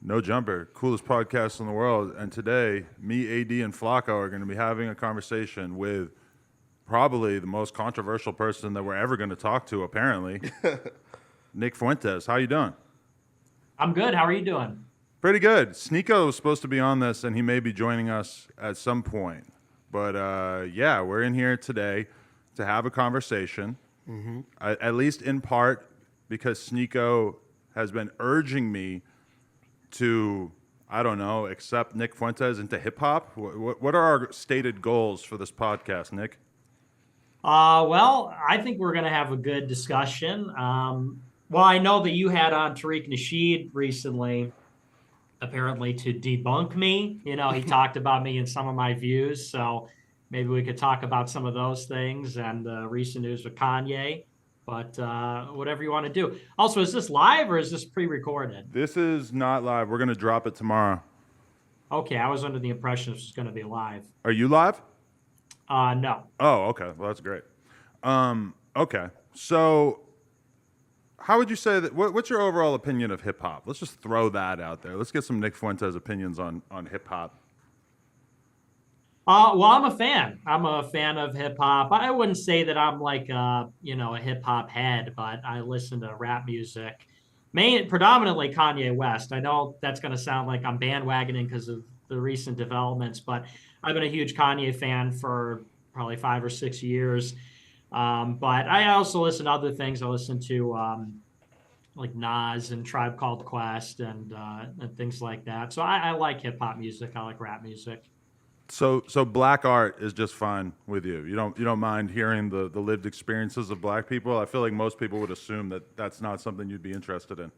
No Jumper, coolest podcast in the world. And today, me, AD, and Flakko are going to be having a conversation with probably the most controversial person that we're ever going to talk to, apparently. Nick Fuentes. How you doing? I'm good. How are you doing? Pretty good. Sneako was supposed to be on this, and he may be joining us at some point. But yeah, we're in here today to have a conversation, at least in part because Sneako has been urging me to, I don't know, accept Nick Fuentes into hip-hop. What are our stated goals for this podcast, Nick? Well, I think we're going to have a good discussion. Well, I know that you had on Tariq Nasheed recently, apparently to debunk me. You know, he talked about me and some of my views, so maybe we could talk about some of those things and recent news with Kanye. But whatever you want to do. Also, is this live or is this pre-recorded? This is not live. We're going to drop it tomorrow. Okay, I was under the impression this was going to be live. Are you live? No. Oh, okay. Well, that's great. Okay. So how would you say that, what's your overall opinion of hip-hop? Let's just throw that out there. Let's get some Nick Fuentes opinions on hip-hop. Well, I'm a fan. I'm a fan of hip hop. I wouldn't say that I'm like a hip hop head, but I listen to rap music, predominantly Kanye West. I know that's going to sound like I'm bandwagoning because of the recent developments, but I've been a huge Kanye fan for probably 5 or 6 years. But I also listen to other things. I listen to like Nas and Tribe Called Quest and things like that. So I like hip hop music. I like rap music. So black art is just fine with you. You don't mind hearing the lived experiences of black people. I feel like most people would assume that that's not something you'd be interested in.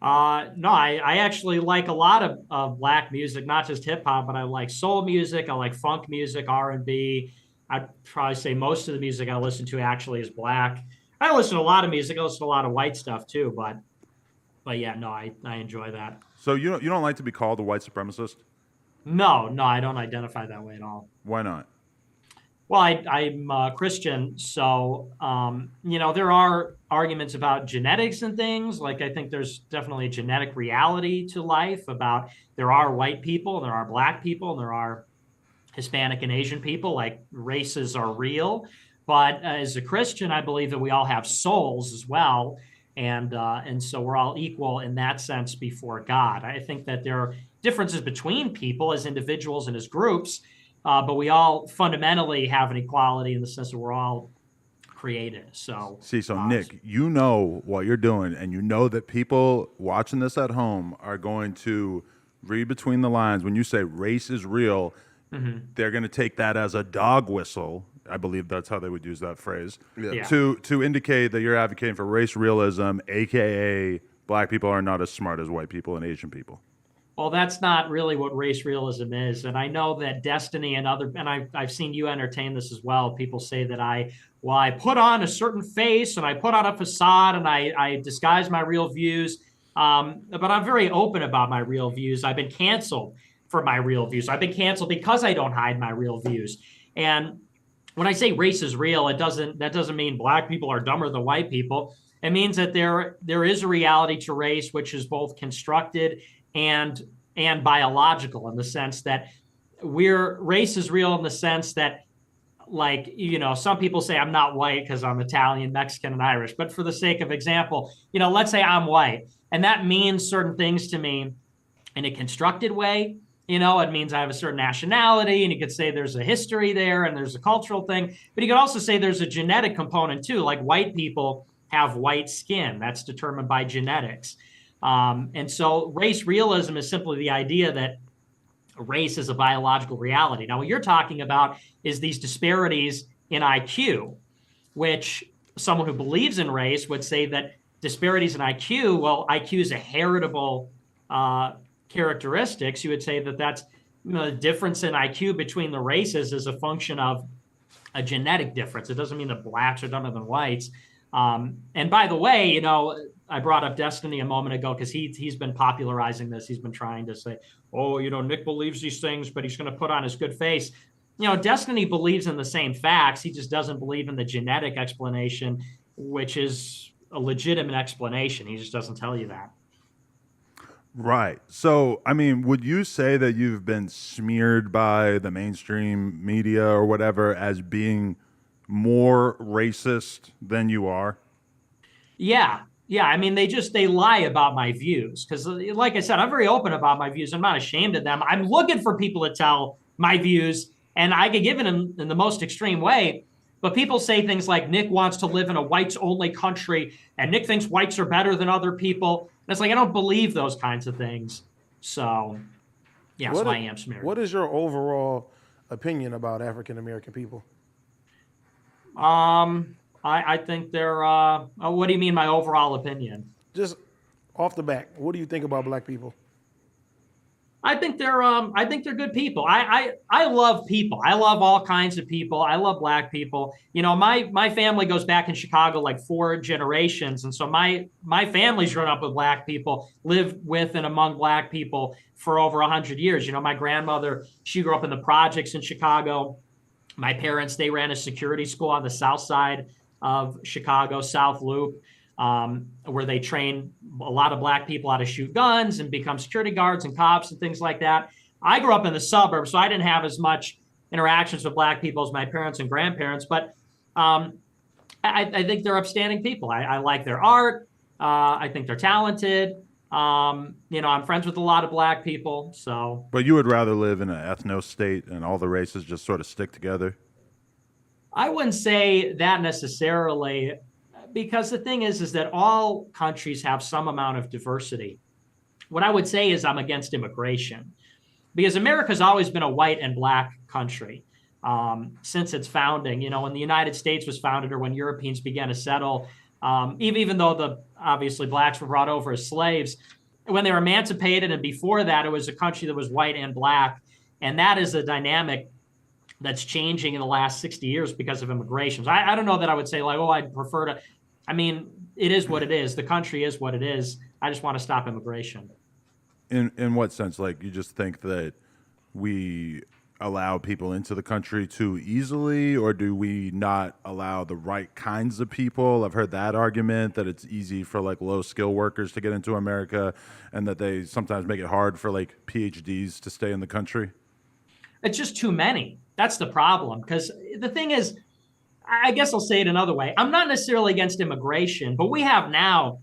No, I actually like a lot of black music, not just hip hop, but I like soul music. I like funk music, R&B. I'd probably say most of the music I listen to actually is black. I listen to a lot of music. I listen to a lot of white stuff too, but yeah, no, I enjoy that. So you don't like to be called a white supremacist? No, I don't identify that way at all. Why not? Well, I'm Christian, so there are arguments about genetics and things. Like I think there's definitely a genetic reality to life about there are white people, and there are black people, and there are Hispanic and Asian people. Like races are real, but as a Christian, I believe that we all have souls as well, and so we're all equal in that sense before God. I think that there are differences between people as individuals and as groups, but we all fundamentally have an equality in the sense that we're all created. So Nick, you know what you're doing, and you know that people watching this at home are going to read between the lines. When you say race is real, they're going to take that as a dog whistle. I believe that's how they would use that phrase. Yeah. To indicate that you're advocating for race realism, aka black people are not as smart as white people and Asian people. Well, that's not really what race realism is. And I know that Destiny and I've seen you entertain this as well. People say that I put on a certain face and I put on a facade and I disguise my real views. But I'm very open about my real views. I've been canceled for my real views. I've been canceled because I don't hide my real views. And when I say race is real, that doesn't mean black people are dumber than white people. It means that there is a reality to race, which is both constructed and biological, in the sense that race is real in the sense that, like, some people say I'm not white because I'm Italian, Mexican, and Irish. But for the sake of example, let's say I'm white, and that means certain things to me in a constructed way. It means I have a certain nationality, and you could say there's a history there and there's a cultural thing. But you could also say there's a genetic component too. Like white people have white skin. That's determined by genetics. And so race realism is simply the idea that race is a biological reality. Now, what you're talking about is these disparities in IQ, which someone who believes in race would say that disparities in IQ, well, IQ is a heritable characteristics. You would say that that's the difference in IQ between the races is a function of a genetic difference. It doesn't mean that blacks are dumber than whites. And by the way, I brought up Destiny a moment ago because he's been popularizing this. He's been trying to say, oh, Nick believes these things, but he's going to put on his good face. Destiny believes in the same facts. He just doesn't believe in the genetic explanation, which is a legitimate explanation. He just doesn't tell you that. Right. So, I mean, would you say that you've been smeared by the mainstream media or whatever as being more racist than you are? Yeah. Yeah. I mean, they lie about my views because, like I said, I'm very open about my views. I'm not ashamed of them. I'm looking for people to tell my views, and I can give it in the most extreme way. But people say things like Nick wants to live in a whites only country and Nick thinks whites are better than other people. And it's like, I don't believe those kinds of things. So, yeah, so I am smeared. What is your overall opinion about African American people? I think they're, what do you mean, my overall opinion? Just off the back, what do you think about black people? I think they're good people. I love people. I love all kinds of people. I love black people. You know, my family goes back in Chicago like 4 generations, and so my family's grown up with black people, lived with and among black people for over 100 years. You know, my grandmother, she grew up in the projects in Chicago. My parents, they ran a security school on the south side of Chicago, South Loop, where they train a lot of black people how to shoot guns and become security guards and cops and things like that. I grew up in the suburbs, so I didn't have as much interactions with black people as my parents and grandparents, but I think they're upstanding people. I like their art. I think they're talented. You know, I'm friends with a lot of black people, so. But you would rather live in an ethno state and all the races just sort of stick together? I wouldn't say that necessarily, because the thing is that all countries have some amount of diversity. What I would say is I'm against immigration, because America's always been a white and black country since its founding. You know, when the United States was founded, or when Europeans began to settle, even though obviously blacks were brought over as slaves, when they were emancipated and before that, it was a country that was white and black. And that is a dynamic that's changing in the last 60 years because of immigration. So I don't know that I would say like, oh, I'd prefer to. I mean, it is what it is. The country is what it is. I just want to stop immigration. In what sense? Like, you just think that we allow people into the country too easily, or do we not allow the right kinds of people? I've heard that argument, that it's easy for like low skill workers to get into America, and that they sometimes make it hard for like PhDs to stay in the country. It's just too many. That's the problem. Because the thing is, I guess I'll say it another way. I'm not necessarily against immigration, but we have now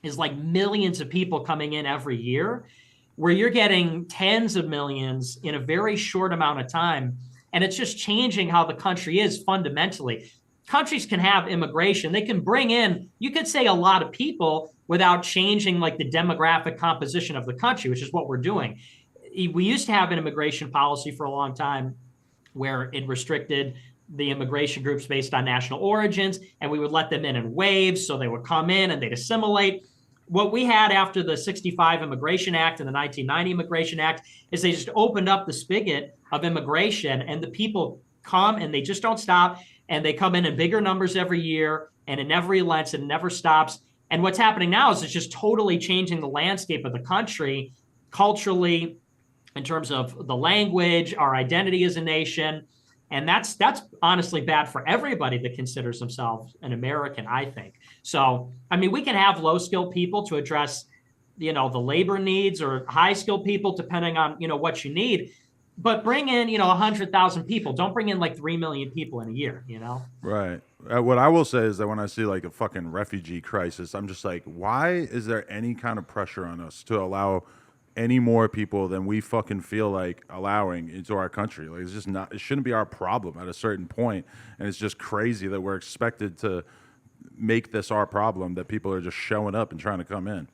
is like millions of people coming in every year, where you're getting tens of millions in a very short amount of time. And it's just changing how the country is fundamentally. Countries can have immigration. They can bring in, you could say, a lot of people without changing like the demographic composition of the country, which is what we're doing. We used to have an immigration policy for a long time where it restricted the immigration groups based on national origins, and we would let them in waves, so they would come in and they'd assimilate. What we had after the 65 Immigration Act and the 1990 Immigration Act is they just opened up the spigot of immigration, and the people come and they just don't stop, and they come in bigger numbers every year, and it never relents and it never stops. And what's happening now is it's just totally changing the landscape of the country culturally, in terms of the language, our identity as a nation. And that's honestly bad for everybody that considers themselves an American, I think. So, I mean, we can have low skilled people to address, you know, the labor needs, or high skilled people, depending on, you know, what you need. But bring in, you know, 100,000 people. Don't bring in like 3 million people in a year, you know? Right. What I will say is that when I see like a fucking refugee crisis, I'm just like, why is there any kind of pressure on us to allow any more people than we fucking feel like allowing into our country? Like, it's just not, it shouldn't be our problem at a certain point. And it's just crazy that we're expected to make this our problem, that people are just showing up and trying to come in.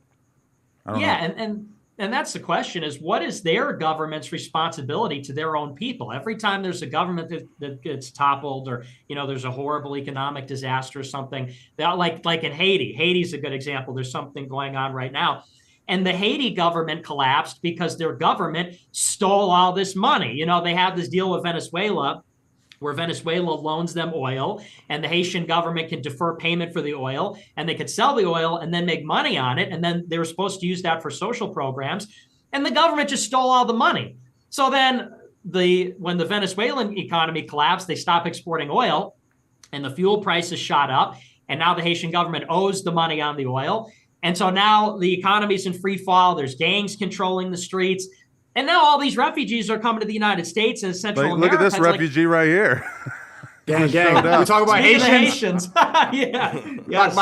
I don't know. And that's the question, is what is their government's responsibility to their own people? Every time there's a government that gets toppled, or, you know, there's a horrible economic disaster or something, like in Haiti's a good example. There's something going on right now. And the Haiti government collapsed because their government stole all this money. You know, they have this deal with Venezuela, where Venezuela loans them oil, and the Haitian government can defer payment for the oil, and they could sell the oil and then make money on it. And then they were supposed to use that for social programs. And the government just stole all the money. So then when the Venezuelan economy collapsed, they stopped exporting oil, and the fuel prices shot up. And now the Haitian government owes the money on the oil. And so now the economy's in free fall. There's gangs controlling the streets. And now all these refugees are coming to the United States and Central Like, America. look at this refugee right here. Gang. We talk about Haitians. Yeah. Yes.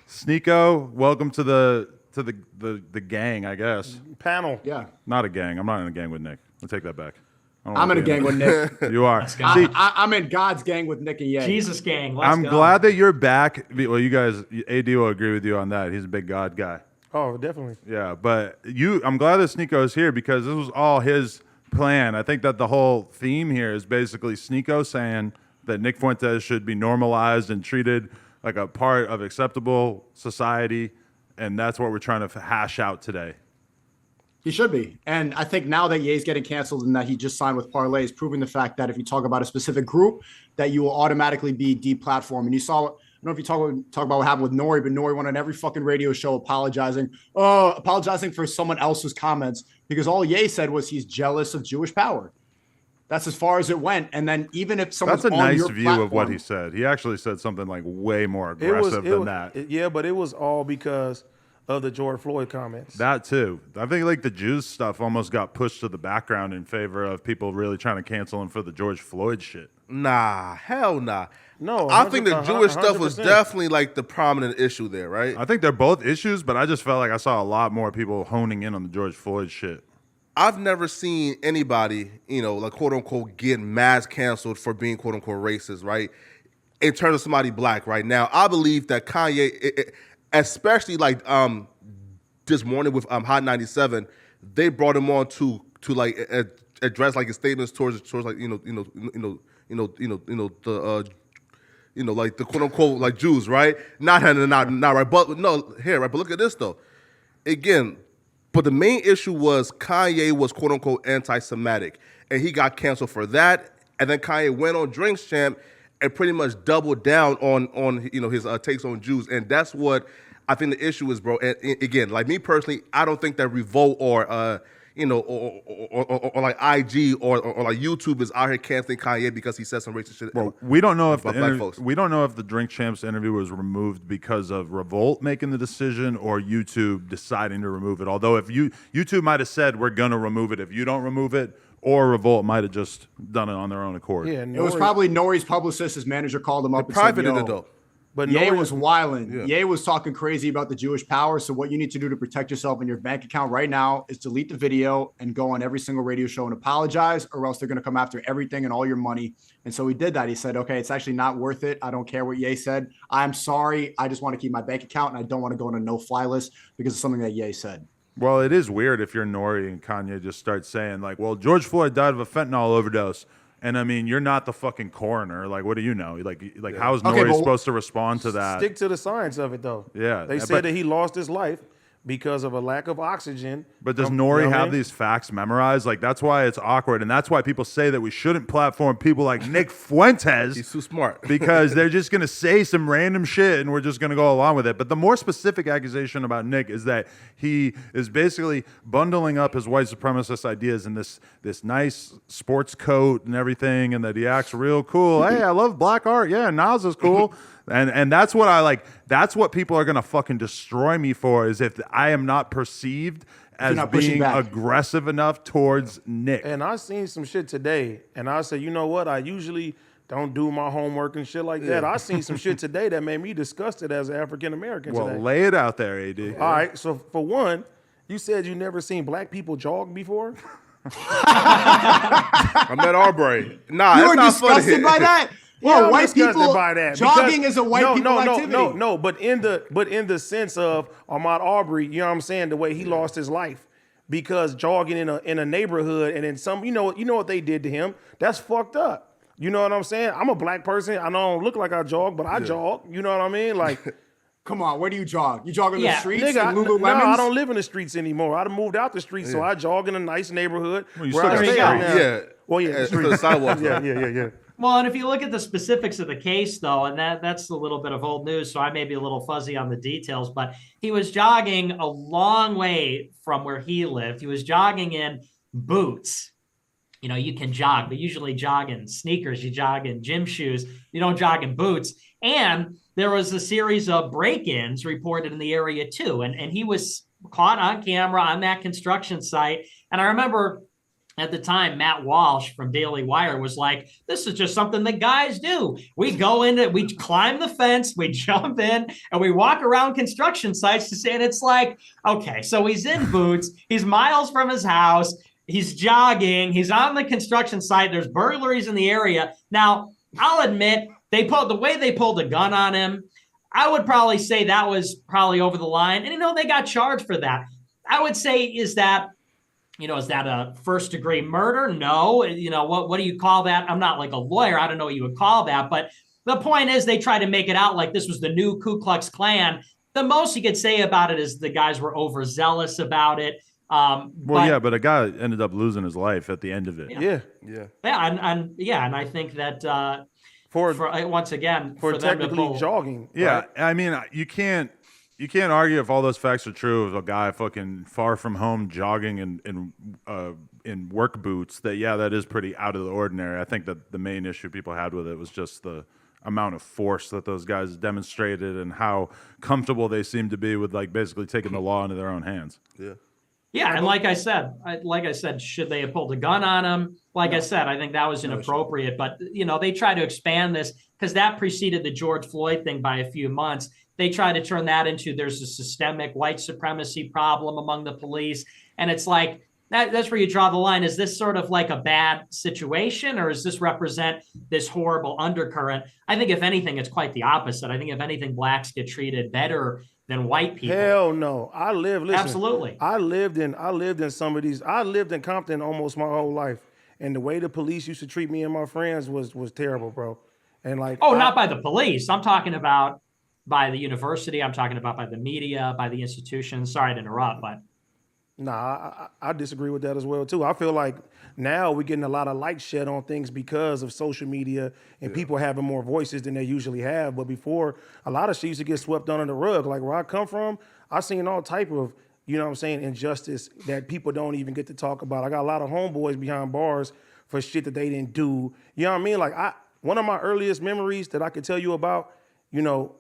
Sneako, welcome to the gang, I guess. Panel. Yeah. Not a gang. I'm not in a gang with Nick. I'll take that back. I'm in a gang with Nick. You are. go. See, I'm in God's gang with Nick and Ye. Jesus gang. Let's I'm go. glad that you're back. Well, you guys, AD will agree with you on that. He's a big God guy. Oh, definitely. Yeah, but I'm glad that Sneako is here because this was all his plan. I think that the whole theme here is basically Sneako saying that Nick Fuentes should be normalized and treated like a part of acceptable society, and that's what we're trying to hash out today. He should be. And I think now that Ye's getting canceled and that he just signed with Parlay is proving the fact that if you talk about a specific group, that you will automatically be deplatformed. And you saw, I don't know if you talk about what happened with Nori, but Nori went on every fucking radio show apologizing for someone else's comments because all Ye said was he's jealous of Jewish power. That's as far as it went. And then even if someone's That's a on nice your view platform, of what he said. He actually said something like way more aggressive than that. Yeah, but it was all because of the George Floyd comments. That too. I think like the Jews stuff almost got pushed to the background in favor of people really trying to cancel him for the George Floyd shit. Nah, hell nah. No, I think the Jewish stuff was 100%. definitely like the prominent issue there, right? I think they're both issues, but I just felt like I saw a lot more people honing in on the George Floyd shit. I've never seen anybody, like quote unquote, get mass canceled for being quote unquote racist, right? In terms of somebody black right now, I believe that Kanye, especially like this morning with Hot 97, they brought him on to like address like his statements towards like like the quote unquote like Jews, right? Not right, but no here, right? But look at this though, again. But the main issue was Kanye was quote unquote anti-Semitic, and he got canceled for that. And then Kanye went on Drinks Champ and pretty much doubled down on his takes on Jews, and that's what I think the issue is, bro. And again, like me personally, I don't think that Revolt or or like IG or like YouTube is out here canceling Kanye because he said some racist shit. Well, we don't know if we don't know if the Drink Champs interview was removed because of Revolt making the decision or YouTube deciding to remove it. Although if YouTube might have said we're gonna remove it if you don't remove it, or Revolt might have just done it on their own accord. Yeah, it was probably Nori's publicist. His manager called him up and privated said, it though. But Ye was wilding. Yeah. Ye was talking crazy about the Jewish power. So what you need to do to protect yourself in your bank account right now is delete the video and go on every single radio show and apologize, or else they're going to come after everything and all your money. And so he did that. He said, okay, it's actually not worth it. I don't care what Ye said. I'm sorry. I just want to keep my bank account and I don't want to go on a no-fly list because of something that Ye said. Well, it is weird if you're Nori and Kanye just start saying like, well, George Floyd died of a fentanyl overdose. And I mean, you're not the fucking coroner. Like, what do you know? Like how is Nori supposed to respond to that? Stick to the science of it, though. Yeah, They said that he lost his life because of a lack of oxygen. But does You know Nori what I have mean? these facts memorized? Like, that's why it's awkward. And that's why people say that we shouldn't platform people like Nick Fuentes. He's too smart. Because they're just going to say some random shit and we're just going to go along with it. But the more specific accusation about Nick is that he is basically bundling up his white supremacist ideas in this nice sports coat and everything, and that he acts real cool. Hey, I love black art. Yeah, Nas is cool. And that's what I like. That's what people are going to fucking destroy me for, is if I am not perceived as not pushing being back. aggressive enough towards Nick. And I seen some shit today, and I said, you know what? I usually don't do my homework and shit like that. I seen some shit today that made me disgusted as an African American Well, today. lay it out there, AD. All right, so for one, you said you never seen black people jog before? I'm at Arbery. Nah, You it's were not disgusted funny. by that? Yeah, Well, I'm white disgusted people by that jogging because- is a white people activity. No. But in the sense of Ahmaud Arbery, you know what I'm saying, the way he lost his life because jogging in a neighborhood, and then some, you know what they did to him. That's fucked up. You know what I'm saying? I'm a black person. I don't look like I jog, but I jog. You know what I mean? Like, Come on, where do you jog? You jog on the Yeah. streets nigga, in no, Lululemons? I don't live in the streets anymore. I done moved out the streets, so I jog in a nice neighborhood. Well, you where still I got stay streets. out now. Yeah. Well, yeah, the To streets. the sidewalk. yeah. Well, and if you look at the specifics of the case, though, and that's a little bit of old news, so I may be a little fuzzy on the details, but he was jogging a long way from where he lived. He was jogging in boots. you know, you can jog, but usually jog in sneakers, you jog in gym shoes, you don't jog in boots. And there was a series of break-ins reported in the area too. And he was caught on camera on that construction site. And I remember at the time, Matt Walsh from Daily Wire was like, this is just something that guys do. We go in, we climb the fence, we jump in, and we walk around construction sites to say, and it's like, okay, so he's in boots, he's miles from his house, he's jogging, he's on the construction site, there's burglaries in the area. Now, I'll admit, the way they pulled a gun on him, I would probably say that was probably over the line. And, you know, they got charged for that. I would say, is that a first degree murder? No. You know, what do you call that? I'm not like a lawyer. I don't know what you would call that. But the point is they tried to make it out like this was the new Ku Klux Klan. The most you could say about it is the guys were overzealous about it. But a guy ended up losing his life at the end of it. Yeah. And I think that for them technically to pull, jogging. Yeah, right? I mean, you can't argue if all those facts are true of a guy fucking far from home jogging in work boots. That is pretty out of the ordinary. I think that the main issue people had with it was just the amount of force that those guys demonstrated and how comfortable they seemed to be with like basically taking the law into their own hands. Yeah. Yeah, and like I said, should they have pulled a gun on him? I said, I think that was inappropriate. But you know, they try to expand this because that preceded the George Floyd thing by a few months. They try to turn that into there's a systemic white supremacy problem among the police, and it's like that's where you draw the line. Is this sort of like a bad situation, or does this represent this horrible undercurrent? I think if anything, it's quite the opposite. I think if anything, blacks get treated better than white people. Hell no. Absolutely. I lived in some of these. I lived in Compton almost my whole life. And the way the police used to treat me and my friends was terrible, bro. And like not by the police. I'm talking about by the university. I'm talking about by the media, by the institution. Sorry to interrupt, but nah, I disagree with that as well too. I feel like now we're getting a lot of light shed on things because of social media and people having more voices than they usually have. But before, a lot of shit used to get swept under the rug. Like where I come from, I seen all type of, you know what I'm saying, injustice that people don't even get to talk about. I got a lot of homeboys behind bars for shit that they didn't do. You know what I mean? Like one of my earliest memories that I could tell you about, you know,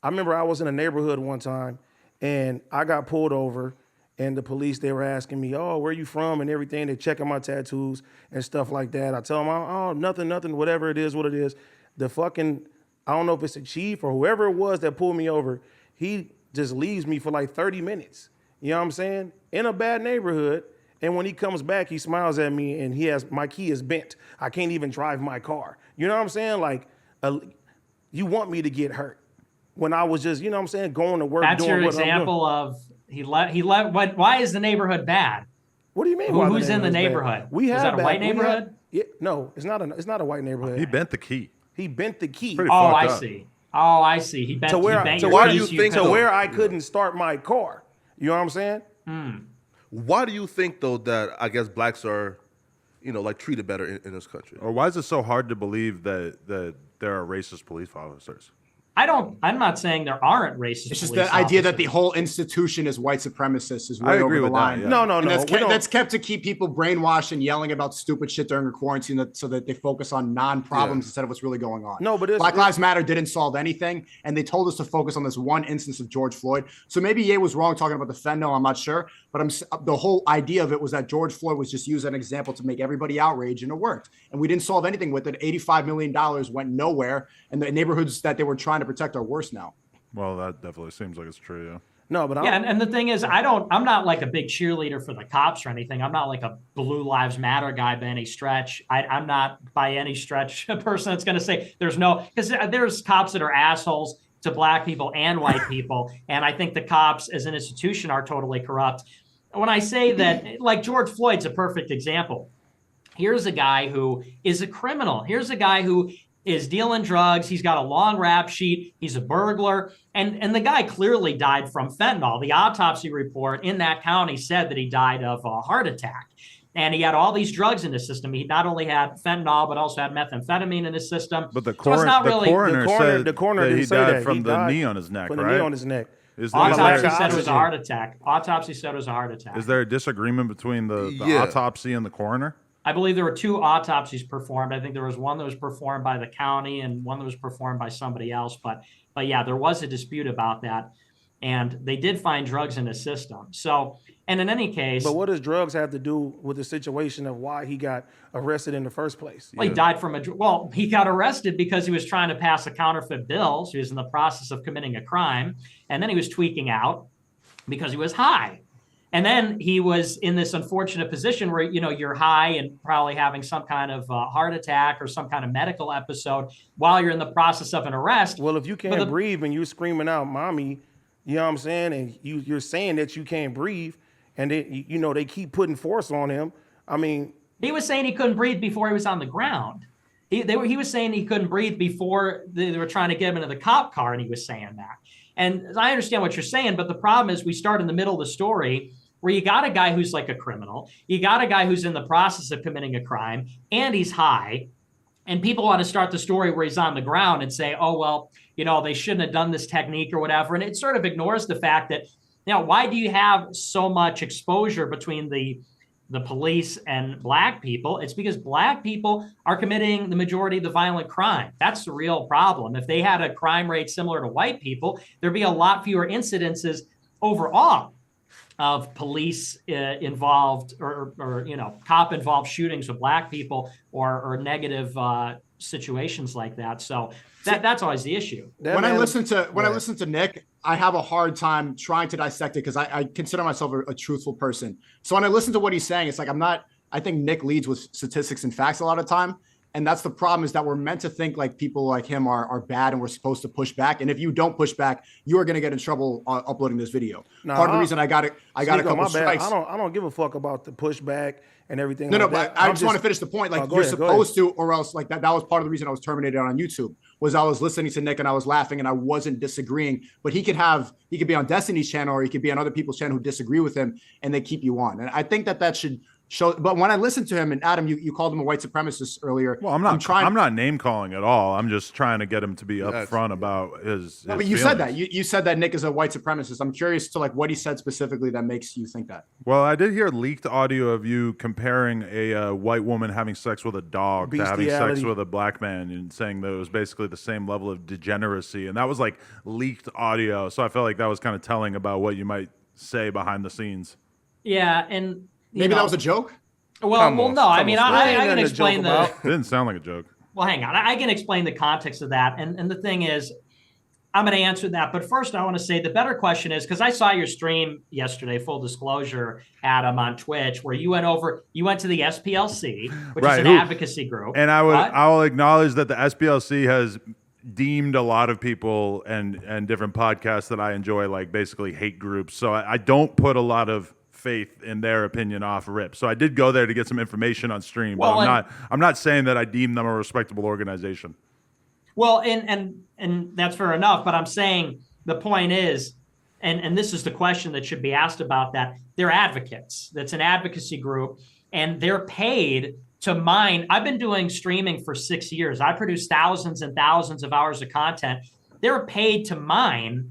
I remember I was in a neighborhood one time and I got pulled over. And the police, they were asking me, oh, where you from and everything. They're checking my tattoos and stuff like that. I tell them, oh, nothing, whatever it is, what it is. The fucking, I don't know if it's a chief or whoever it was that pulled me over, he just leaves me for like 30 minutes. You know what I'm saying? In a bad neighborhood. And when he comes back, he smiles at me and my key is bent. I can't even drive my car. You know what I'm saying? Like, you want me to get hurt when I was just, you know what I'm saying, going to work. That's doing your what I'm doing. example of he left. Why is the neighborhood bad? What do you mean? Who's in the neighborhood? We was have that a white neighborhood? No, it's not a white neighborhood. He bent the key. He bent the key. Pretty Oh, fucked I up. see. Oh, I see. He bent. To where, he bent to your where keys, do you think couldn't- to where I couldn't start my car. You know what I'm saying? Why do you think though that I guess blacks are, like treated better in this country? Or why is it so hard to believe that there are racist police officers? I'm not saying there aren't racist. It's just police the idea that the officers. whole institution is white supremacist is I way agree over the with that, line. yeah. No. And we don't- that's kept to keep people brainwashed and yelling about stupid shit during a quarantine so that they focus on non-problems instead of what's really going on. No, but Black Lives Matter didn't solve anything, and they told us to focus on this one instance of George Floyd. So maybe Ye was wrong talking about the fentanyl, I'm not sure, but the whole idea of it was that George Floyd was just used as an example to make everybody outraged, and it worked. And we didn't solve anything with it. $85 million went nowhere, and the neighborhoods that they were trying to protect are worse now. Well, that definitely seems like it's true, yeah. No, but Yeah, and the thing is, I'm not like a big cheerleader for the cops or anything. I'm not like a Blue Lives Matter guy by any stretch. I'm not by any stretch a person that's going to say because there's cops that are assholes to black people and white people. And I think the cops as an institution are totally corrupt. When I say that, like George Floyd's a perfect example. Here's a guy who is a criminal. Here's a guy who is dealing drugs. He's got a long rap sheet. He's a burglar. And the guy clearly died from fentanyl. The autopsy report in that county said that he died of a heart attack. And he had all these drugs in his system. He not only had fentanyl, but also had methamphetamine in his system. But the So it's not really- coroner said the coroner that didn't he say died that. from He the died knee on his neck, from right? the knee on his neck. Autopsy said it was a oxygen. heart attack. Autopsy said it was a heart attack. Is there a disagreement between the Yeah. autopsy and the coroner? I believe there were 2 autopsies performed. I think there was one that was performed by the county and one that was performed by somebody else. But yeah, there was a dispute about that. And they did find drugs in his system. So, and in any case, But what does drugs have to do with the situation of why he got arrested in the first place? well, he died from he got arrested because he was trying to pass a counterfeit bill. So he was in the process of committing a crime. And then he was tweaking out because he was high. And then he was in this unfortunate position where, you're high and probably having some kind of heart attack or some kind of medical episode while you're in the process of an arrest. Well, if you can't breathe and you're screaming out, "Mommy," you know what I'm saying? And you're saying that you can't breathe, and they keep putting force on him. I mean, he was saying he couldn't breathe before he was on the ground. He was saying he couldn't breathe before they were trying to get him into the cop car, and he was saying that. And I understand what you're saying, but the problem is we start in the middle of the story where you got a guy who's like a criminal, you got a guy who's in the process of committing a crime, and he's high, and people want to start the story where he's on the ground and say, oh, well, they shouldn't have done this technique or whatever. And it sort of ignores the fact that, why do you have so much exposure between the police and black people? It's because black people are committing the majority of the violent crime. That's the real problem. If they had a crime rate similar to white people, there'd be a lot fewer incidences overall of police involved or cop involved shootings with black people or negative situations like that. So that's always the issue. When I listen to Nick, I have a hard time trying to dissect it because I consider myself a truthful person. So when I listen to what he's saying, it's like I think Nick leads with statistics and facts a lot of time. And that's the problem, is that we're meant to think like people like him are bad and we're supposed to push back. And if you don't push back, you are going to get in trouble uploading this video. Part of the reason I got a couple strikes. I don't give a fuck about the pushback and everything. No, like but that. I just want to finish the point. Like, you're supposed to, or else like that was part of the reason I was terminated on YouTube, was I was listening to Nick and I was laughing and I wasn't disagreeing. But he could be on Destiny's channel or he could be on other people's channel who disagree with him and they keep you on. And I think that should show. But when I listened to him, and Adam, you called him a white supremacist earlier. Well, I'm not name calling at all. I'm just trying to get him to be upfront about his but you feelings. said that. You said that Nick is a white supremacist. I'm curious to what he said specifically that makes you think that. Well, I did hear leaked audio of you comparing a white woman having sex with a dog to having sex with a black man, and saying that it was basically the same level of degeneracy, and that was like leaked audio. So I felt like that was kind of telling about what you might say behind the scenes. Yeah, and maybe that was a joke. Well, no. I mean, I can explain It didn't sound like a joke. Well, hang on. I can explain the context of that. And the thing is, I'm going to answer that. But first, I want to say the better question is, because I saw your stream yesterday, full disclosure, Adam, on Twitch, where you went to the SPLC, which is an advocacy group. And I will acknowledge that the SPLC has deemed a lot of people and different podcasts that I enjoy like basically hate groups. So I don't put a lot of faith in their opinion off rip. So I did go there to get some information on stream, but I'm not saying that I deem them a respectable organization. Well, and that's fair enough, but I'm saying the point is, and this is the question that should be asked about that, they're advocates. That's an advocacy group, and they're paid to mine. I've been doing streaming for 6 years. I produce thousands and thousands of hours of content. They're paid to mine,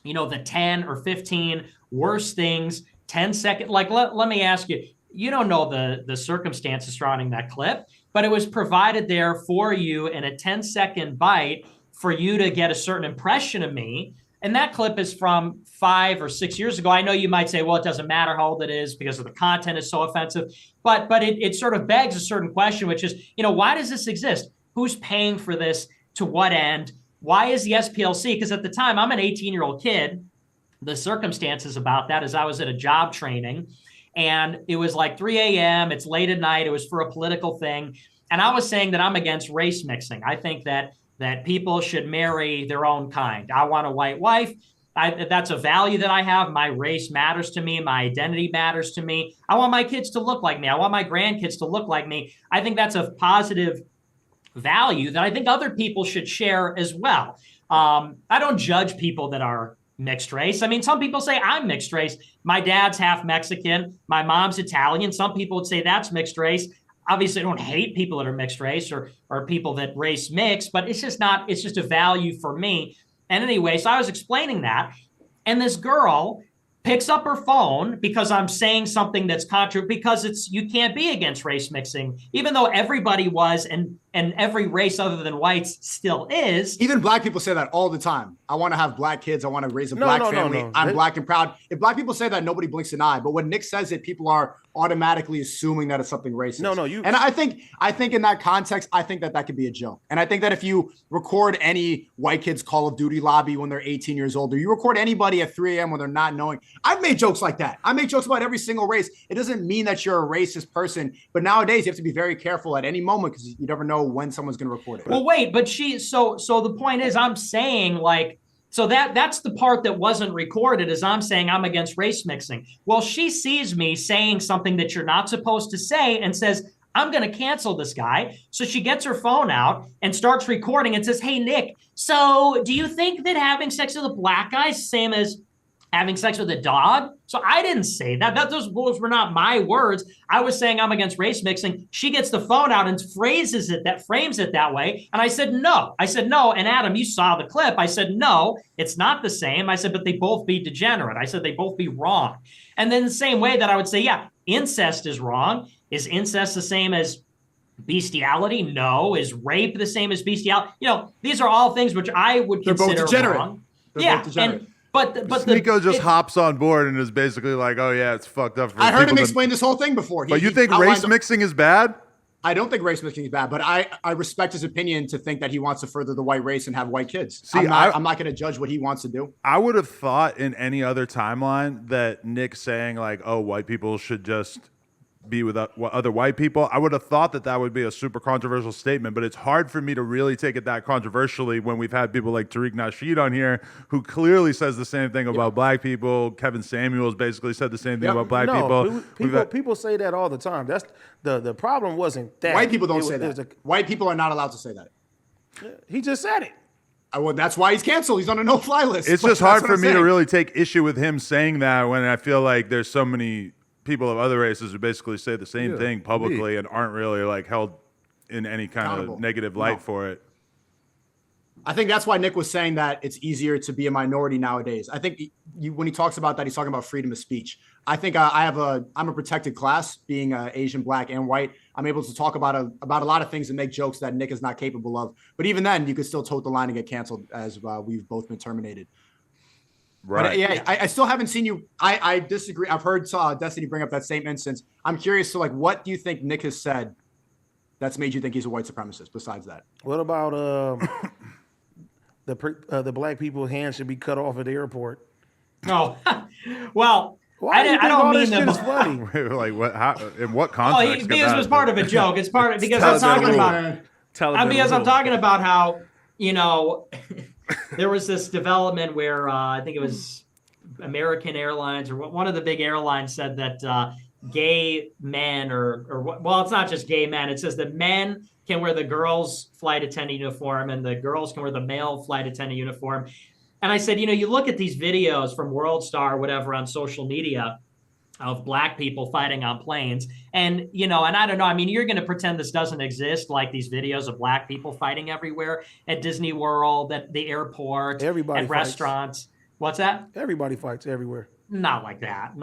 the 10 or 15 worst things, 10-second, let me ask you, you don't know the circumstances surrounding that clip, but it was provided there for you in a 10-second bite for you to get a certain impression of me. And that clip is from 5 or 6 years ago. I know you might say, well, it doesn't matter how old it is because of the content is so offensive, but it sort of begs a certain question, which is, why does this exist? Who's paying for this? To what end? Why is the SPLC? Because at the time, I'm an 18-year-old kid. The circumstances about that is I was at a job training and it was like 3 a.m. It's late at night. It was for a political thing. And I was saying that I'm against race mixing. I think that people should marry their own kind. I want a white wife. That's a value that I have. My race matters to me. My identity matters to me. I want my kids to look like me. I want my grandkids to look like me. I think that's a positive value that I think other people should share as well. I don't judge people that are mixed race. I mean, some people say I'm mixed race. My dad's half Mexican. My mom's Italian. Some people would say that's mixed race. Obviously, I don't hate people that are mixed race or people that race mix, but it's just a value for me. And anyway, so I was explaining that. And this girl picks up her phone because I'm saying something that's because you can't be against race mixing, even though everybody was and every race other than whites still is. Even black people say that all the time. I want to have black kids. I want to raise a black family. I'm black and proud. If black people say that, nobody blinks an eye. But when Nick says it, people are automatically assuming that it's something racist. And I think in that context, I think that could be a joke. And I think that if you record any white kid's Call of Duty lobby when they're 18 years old, or you record anybody at 3 a.m. when they're not knowing, I've made jokes like that. I make jokes about every single race. It doesn't mean that you're a racist person, but nowadays you have to be very careful at any moment because you never know when someone's going to record it. Well, wait, but so the point is, I'm saying so that's the part that wasn't recorded, is I'm saying I'm against race mixing. Well, she sees me saying something that you're not supposed to say and says, I'm going to cancel this guy. So she gets her phone out and starts recording and says, hey, Nick, so do you think that having sex with a black guy is the same as having sex with a dog? So I didn't say that. Those were not my words. I was saying I'm against race mixing. She gets the phone out and frames it that way. And I said, no. And Adam, you saw the clip. I said, no, it's not the same. I said, but they both be degenerate. I said, they both be wrong. And then the same way that I would say, yeah, incest is wrong. Is incest the same as bestiality? No. Is rape the same as bestiality? These are all things which I would consider wrong. They're both degenerate. But Sneako just hops on board and is basically like, "Oh yeah, it's fucked up." I heard him explain this whole thing before. But you think race mixing is bad? I don't think race mixing is bad, but I respect his opinion to think that he wants to further the white race and have white kids. See, I'm not going to judge what he wants to do. I would have thought in any other timeline that Nick saying like, "Oh, white people should just be with other white people," I would have thought that would be a super controversial statement, but it's hard for me to really take it that controversially when we've had people like Tariq Nasheed on here who clearly says the same thing about black people. Kevin Samuels basically said the same thing about black people. People say that all the time. That's the problem wasn't that. White people don't say that. White people are not allowed to say that. He just said it. Well, that's why he's canceled. He's on a no-fly list. It's just hard for me to really take issue with him saying that when I feel like there's so many people of other races who basically say the same thing publicly and aren't really like held in any kind of negative light for it. I think that's why Nick was saying that it's easier to be a minority nowadays. I think when he talks about that, he's talking about freedom of speech. I think I'm a protected class, being Asian, black, and white. I'm able to talk about a lot of things and make jokes that Nick is not capable of. But even then, you could still tote the line and get canceled, as we've both been terminated. Right. But I still haven't seen you. I disagree. I've heard Destiny bring up that same instance. I'm curious. So, what do you think Nick has said that's made you think he's a white supremacist? Besides that, what about the black people's hands should be cut off at the airport? Oh, well. I don't mean that. Funny. Like what? How? In what context? Because it was part of a joke. It's part of because I'm talking about how there was this development where I think it was American Airlines or one of the big airlines said that gay men well, it's not just gay men. It says that men can wear the girls' flight attendant uniform and the girls can wear the male flight attendant uniform. And I said, you look at these videos from World Star or whatever on social media of black people fighting on planes. And, and I don't know, I mean, you're going to pretend this doesn't exist, like these videos of black people fighting everywhere at Disney World, at the airport, at restaurants. What's that? Everybody fights everywhere. Not like that.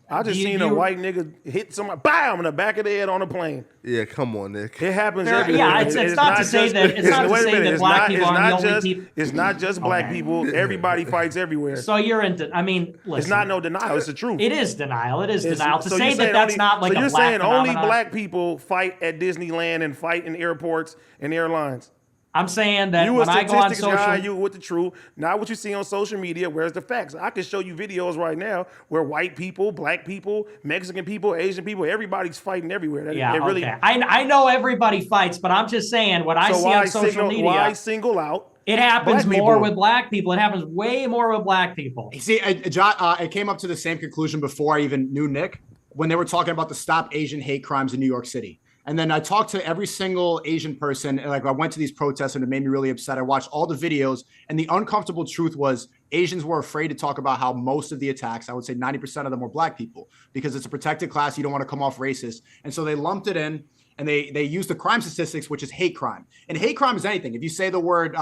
I just seen a white nigga hit somebody, bam, in the back of the head on a plane. Yeah, come on, Nick. It happens everywhere. Yeah, it's not to say that black people are the only people. It's not just black people. Everybody fights everywhere. So you're into, listen. It's not no denial. It's the truth. It is denial. It is denial. To say that that's not like a black phenomenon. So you're saying only black people fight at Disneyland and fight in airports and airlines? I'm saying that when I go on social media, you with the truth, not what you see on social media. Where's the facts? I can show you videos right now where white people, black people, Mexican people, Asian people, everybody's fighting everywhere. Okay. I know everybody fights, but I'm just saying what I see on social media. Why single out? It happens more with black people. It happens way more with black people. See, I came up to the same conclusion before I even knew Nick when they were talking about the Stop Asian Hate Crimes in New York City. And then I talked to every single Asian person. And I went to these protests and it made me really upset. I watched all the videos and the uncomfortable truth was Asians were afraid to talk about how most of the attacks, I would say 90% of them were black people because it's a protected class. You don't want to come off racist. And so they lumped it in and they used the crime statistics, which is hate crime. And hate crime is anything. If you say the word,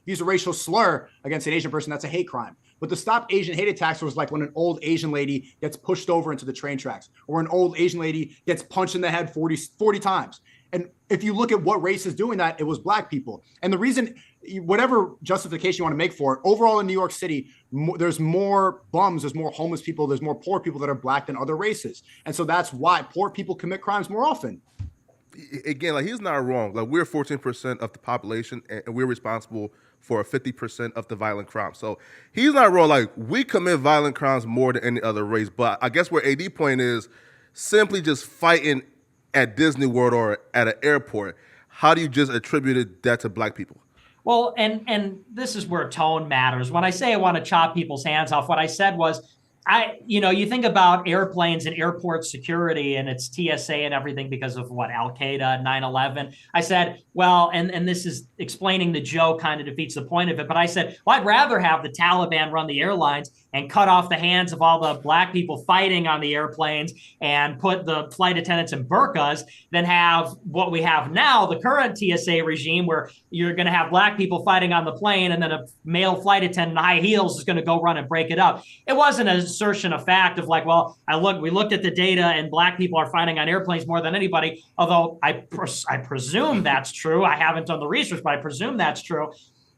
use a racial slur against an Asian person, that's a hate crime. But the Stop Asian Hate attacks was like when an old Asian lady gets pushed over into the train tracks, or an old Asian lady gets punched in the head 40 times. And if you look at what race is doing that, it was black people. And the reason, whatever justification you want to make for it, overall in New York City, there's more bums, there's more homeless people, there's more poor people that are black than other races. And so that's why poor people commit crimes more often. Again, like he's not wrong. Like we're 14% of the population, and we're responsible for 50% of the violent crimes. So he's not wrong. Like we commit violent crimes more than any other race. But I guess where AD point is simply just fighting at Disney World or at an airport. How do you just attribute that to black people? Well, and this is where tone matters. When I say I want to chop people's hands off, what I said was, you think about airplanes and airport security and it's TSA and everything because of what, Al-Qaeda, 9/11. I said, well, and this is explaining the joke kind of defeats the point of it. But I said, well, I'd rather have the Taliban run the airlines and cut off the hands of all the black people fighting on the airplanes and put the flight attendants in burqas than have what we have now, the current TSA regime, where you're going to have black people fighting on the plane and then a male flight attendant in high heels is going to go run and break it up. It wasn't an assertion of fact of like, well, we looked at the data and black people are fighting on airplanes more than anybody, although I presume that's true. I haven't done the research, but I presume that's true.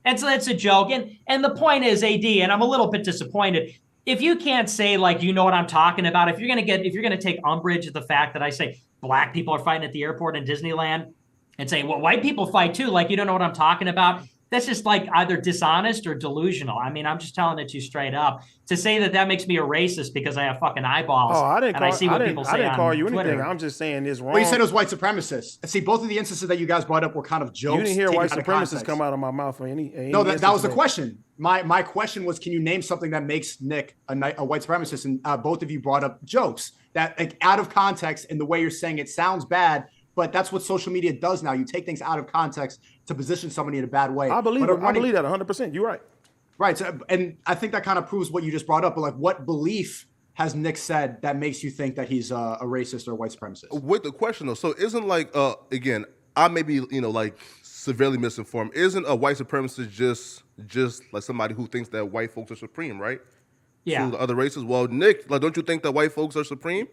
And so it's a joke. And the point is, AD, and I'm a little bit disappointed, if you can't say, like, you know what I'm talking about, if you're going to take umbrage at the fact that I say black people are fighting at the airport in Disneyland and say, well, white people fight too, like, you don't know what I'm talking about, that's just like either dishonest or delusional. I mean, I'm just telling it to you straight up. To say that makes me a racist because I have fucking eyeballs. Oh, I didn't call you Twitter. anything. I'm just saying it's wrong. Well, you said it was white supremacists. See, both of the instances that you guys brought up were kind of jokes. You didn't hear white taken out of supremacists context. come out of my mouth for any No, that was the instance. question. My question was, can you name something that makes Nick a white supremacist? And both of you brought up jokes that, like, out of context, and the way you're saying it sounds bad, but that's what social media does now. You take things out of context to position somebody in a bad way. I believe that 100%. You're right. Right. So, and I think that kind of proves what you just brought up. But like, what belief has Nick said that makes you think that he's a racist or a white supremacist? With the question though, so isn't like again, I may be like severely misinformed. Isn't a white supremacist just like somebody who thinks that white folks are supreme, right? Yeah. To the other races. Well, Nick, like, don't you think that white folks are supreme?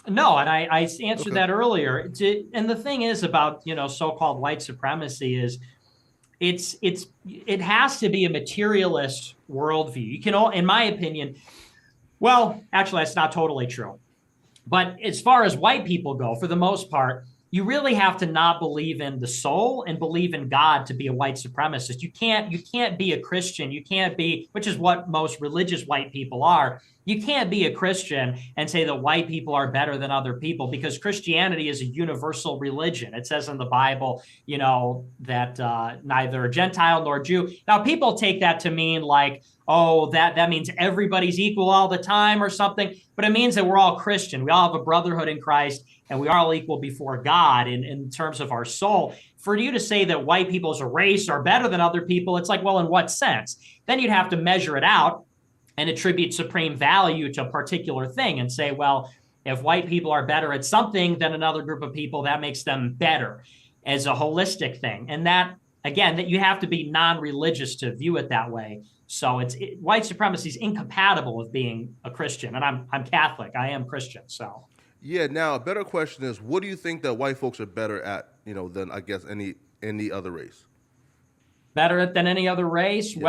No, and I answered that earlier. And the thing is about, so-called white supremacy is it has to be a materialist worldview. You can, in my opinion, well, actually, that's not totally true. But as far as white people go, for the most part, you really have to not believe in the soul and believe in God to be a white supremacist. You can't be a Christian. You can't be, which is what most religious white people are. You can't be a Christian and say that white people are better than other people, because Christianity is a universal religion. It says in the Bible, that neither Gentile nor Jew. Now, people take that to mean like, oh, that means everybody's equal all the time or something. But it means that we're all Christian. We all have a brotherhood in Christ, and we are all equal before God in terms of our soul. For you to say that white people as a race are better than other people, it's like, well, in what sense? Then you'd have to measure it out and attribute supreme value to a particular thing and say, well, if white people are better at something than another group of people, that makes them better as a holistic thing. And that, again, that you have to be non-religious to view it that way. So white supremacy is incompatible with being a Christian. And I'm Catholic. I am Christian. So Yeah. Now, a better question is, what do you think that white folks are better at, than I guess any other race? Better than any other race? Yeah.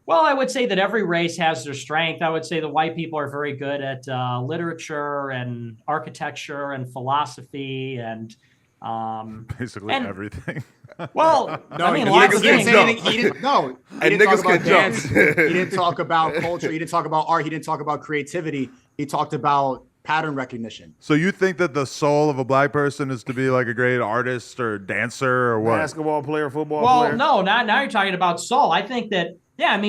Well, I would say that every race has their strength. I would say the white people are very good at literature and architecture and philosophy and Basically everything. Well, No, I mean, he lots of didn't things. say anything. He didn't talk niggas about can dance. jump. He didn't talk about culture. He didn't talk about art. He didn't talk about creativity. He talked about pattern recognition. So you think that the soul of a black person is to be like a great artist or dancer or what? Basketball player, football Well, player. no, now you're talking about soul. I think that,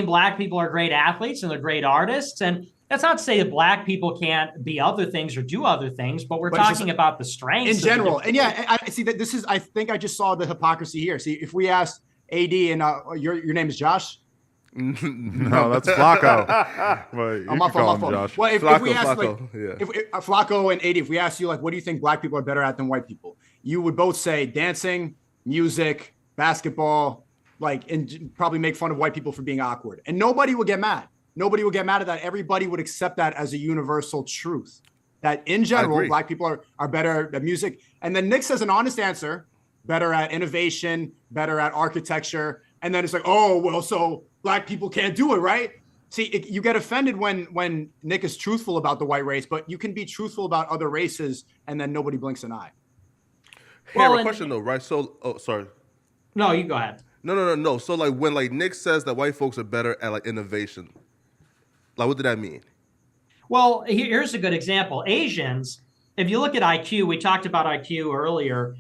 black people are great athletes and they're great artists. And that's not to say that black people can't be other things or do other things, but we're talking about the strengths In of the general. different- And I see that I think I just saw the hypocrisy here. See, if we asked AD and your name is Josh? No, that's Flakko. But you I'm can off, call I'm him off. Josh. Well, if we asked Flakko, yeah. if Flakko and AD, if we asked you, like, what do you think black people are better at than white people? You would both say dancing, music, basketball, like, and probably make fun of white people for being awkward. And nobody would get mad. Nobody would get mad at that. Everybody would accept that as a universal truth. That in general, black people are better at music. And then Nick says an honest answer, better at innovation, better at architecture. And then it's like, oh, well, so black people can't do it, right? See, you get offended when Nick is truthful about the white race, but you can be truthful about other races and then nobody blinks an eye. Well, question though, right? So, sorry. No, you go ahead. No. So like when like Nick says that white folks are better at like innovation, like what did that mean? Well, here's a good example. Asians, if you look at IQ, we talked about IQ earlier.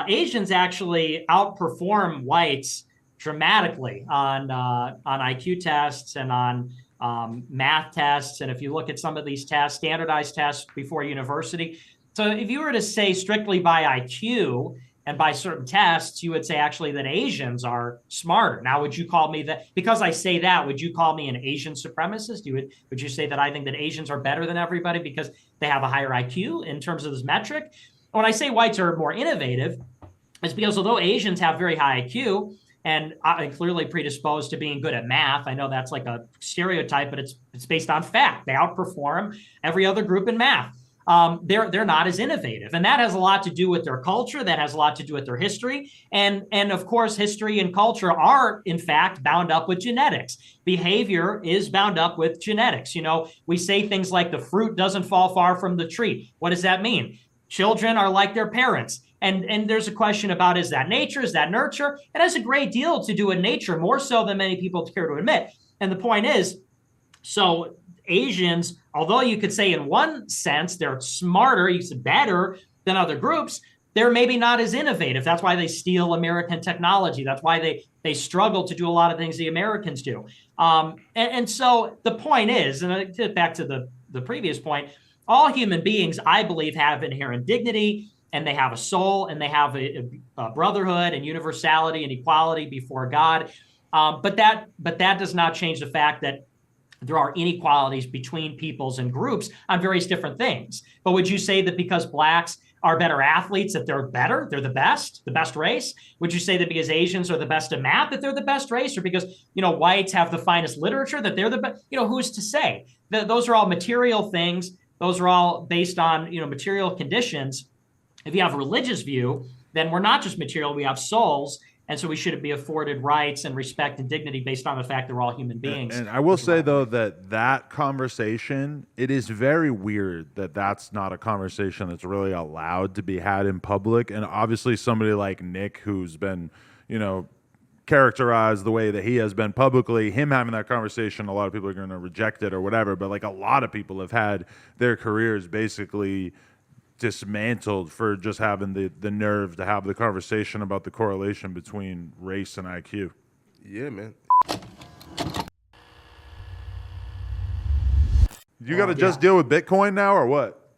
Asians actually outperform whites dramatically on IQ tests and on math tests. And if you look at some of these tests, standardized tests before university. So if you were to say strictly by IQ and by certain tests, you would say actually that Asians are smarter. Now, would you call me that? Because I say that, would you call me an Asian supremacist? Would you say that I think that Asians are better than everybody because they have a higher IQ in terms of this metric? When I say whites are more innovative, it's because although Asians have very high IQ and are clearly predisposed to being good at math, I know that's like a stereotype, but it's based on fact. They outperform every other group in math. They're not as innovative. And that has a lot to do with their culture. That has a lot to do with their history. And of course, history and culture are, in fact, bound up with genetics. Behavior is bound up with genetics. You know, we say things like the fruit doesn't fall far from the tree. What does that mean? Children are like their parents. And there's a question about, is that nature? Is that nurture? It has a great deal to do with nature, more so than many people care to admit. And the point is, so Asians, although you could say in one sense they're smarter, you said better than other groups, they're maybe not as innovative. That's why they steal American technology. That's why they struggle to do a lot of things the Americans do. And so the point is, and I get back to the previous point, all human beings, I believe, have inherent dignity, and they have a soul, and they have a brotherhood and universality and equality before God. But that does not change the fact that there are inequalities between peoples and groups on various different things. But would you say that because blacks are better athletes, that they're better, they're the best race? Would you say that because Asians are the best at math, that they're the best race? Or because, whites have the finest literature, that they're the best? Who's to say? Those are all material things. Those are all based on, material conditions. If you have a religious view, then we're not just material, we have souls. And so we should be afforded rights and respect and dignity based on the fact that we're all human beings. And I will say, though, that conversation, it is very weird that that's not a conversation that's really allowed to be had in public. And obviously somebody like Nick, who's been, characterized the way that he has been publicly, him having that conversation, a lot of people are going to reject it or whatever. But like a lot of people have had their careers basically dismantled for just having the nerve to have the conversation about the correlation between race and IQ. Yeah, man. You got to just deal with Bitcoin now or what?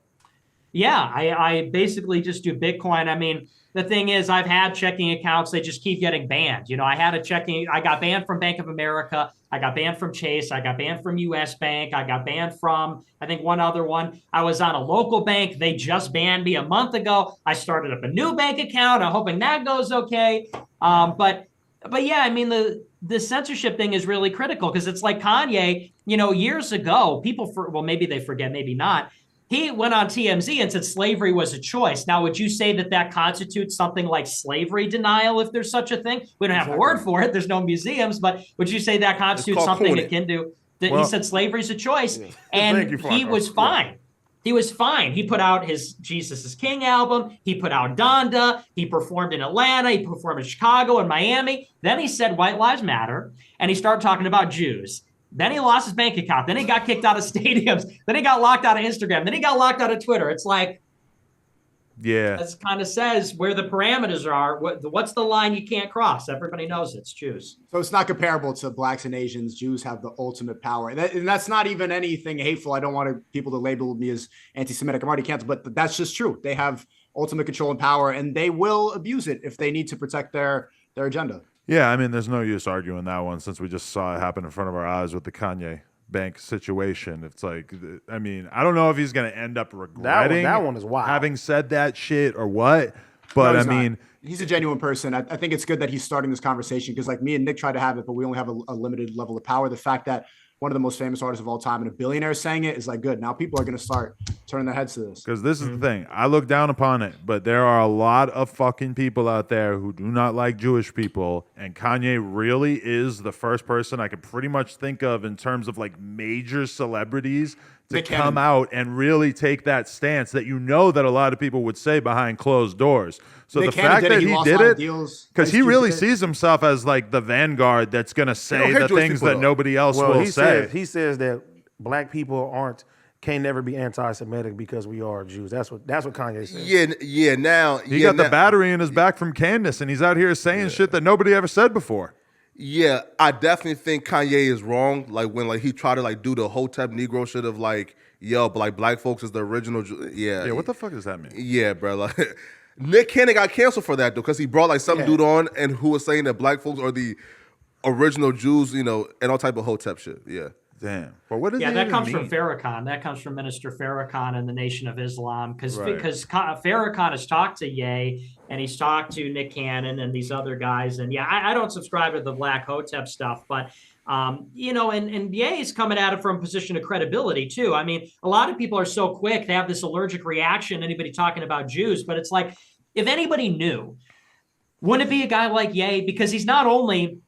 Yeah, I basically just do Bitcoin. I mean, the thing is, I've had checking accounts. They just keep getting banned. I got banned from Bank of America. I got banned from Chase. I got banned from US Bank. I got banned from, I think, one other one. I was on a local bank. They just banned me a month ago. I started up a new bank account. I'm hoping that goes okay. But yeah, I mean, the censorship thing is really critical because it's like Kanye, years ago, maybe they forget, maybe not. He went on TMZ and said slavery was a choice. Now, would you say that constitutes something like slavery denial, if there's such a thing? We don't have a word for it. There's no museums, but would you say that constitutes something akin to? He said slavery's a choice, and he was fine. He was fine. He put out his Jesus is King album. He put out Donda. He performed in Atlanta. He performed in Chicago and Miami. Then he said white lives matter, and he started talking about Jews. Then he lost his bank account. Then he got kicked out of stadiums. Then he got locked out of Instagram. Then he got locked out of Twitter. It's like, yeah, that kind of says where the parameters are. What's the line you can't cross? Everybody knows it's Jews. So it's not comparable to blacks and Asians. Jews have the ultimate power. And that's not even anything hateful. I don't want people to label me as anti-Semitic. I'm already canceled, but that's just true. They have ultimate control and power, and they will abuse it if they need to protect their agenda. Yeah, I mean, there's no use arguing that one since we just saw it happen in front of our eyes with the Kanye bank situation. It's like, I mean, I don't know if he's going to end up regretting that one is wild. having said that shit or what, But No, I he's not. mean, He's a genuine person. I think it's good that he's starting this conversation because, like, me and Nick tried to have it, but we only have a limited level of power. The fact that one of the most famous artists of all time and a billionaire saying it is like good. Now people are going to start turning their heads to this. because this is the thing. I look down upon it, but there are a lot of fucking people out there who do not like Jewish people, and Kanye really is the first person I could pretty much think of in terms of like major celebrities to Nick come Cannon. out and really take that stance that you know that a lot of people would say behind closed doors. So Nick the Cannon fact did it. that He he lost a did lot of it, deals. because Ice he Cube really did it. sees himself as like the vanguard that's going to say hate the Jewish things people, that though. nobody else Well, will he say. says that black people can't never be anti-Semitic because we are Jews. That's what Kanye says. Yeah. Now He got the battery in his back from Candace, and he's out here saying shit that nobody ever said before. Yeah, I definitely think Kanye is wrong. Like when like he tried to like do the Hotep Negro shit of like, yo, but like black folks is the original. Yeah, what the fuck does that mean? Yeah, bro. Like Nick Cannon got canceled for that though, because he brought like some dude on and who was saying that black folks are the original Jews, you know, and all type of Hotep shit. Yeah. Damn. But what does Yeah, it that even comes mean? from Farrakhan. That comes from Minister Farrakhan and the Nation of Islam, because Right. Farrakhan has talked to Ye and he's talked to Nick Cannon and these other guys. And yeah, I don't subscribe to the Black Hotep stuff, but you know, and Ye is coming at it from a position of credibility too. I mean, a lot of people are so quick to have this allergic reaction. Anybody talking about Jews, but it's like if anybody knew, wouldn't it be a guy like Ye? Because he's not only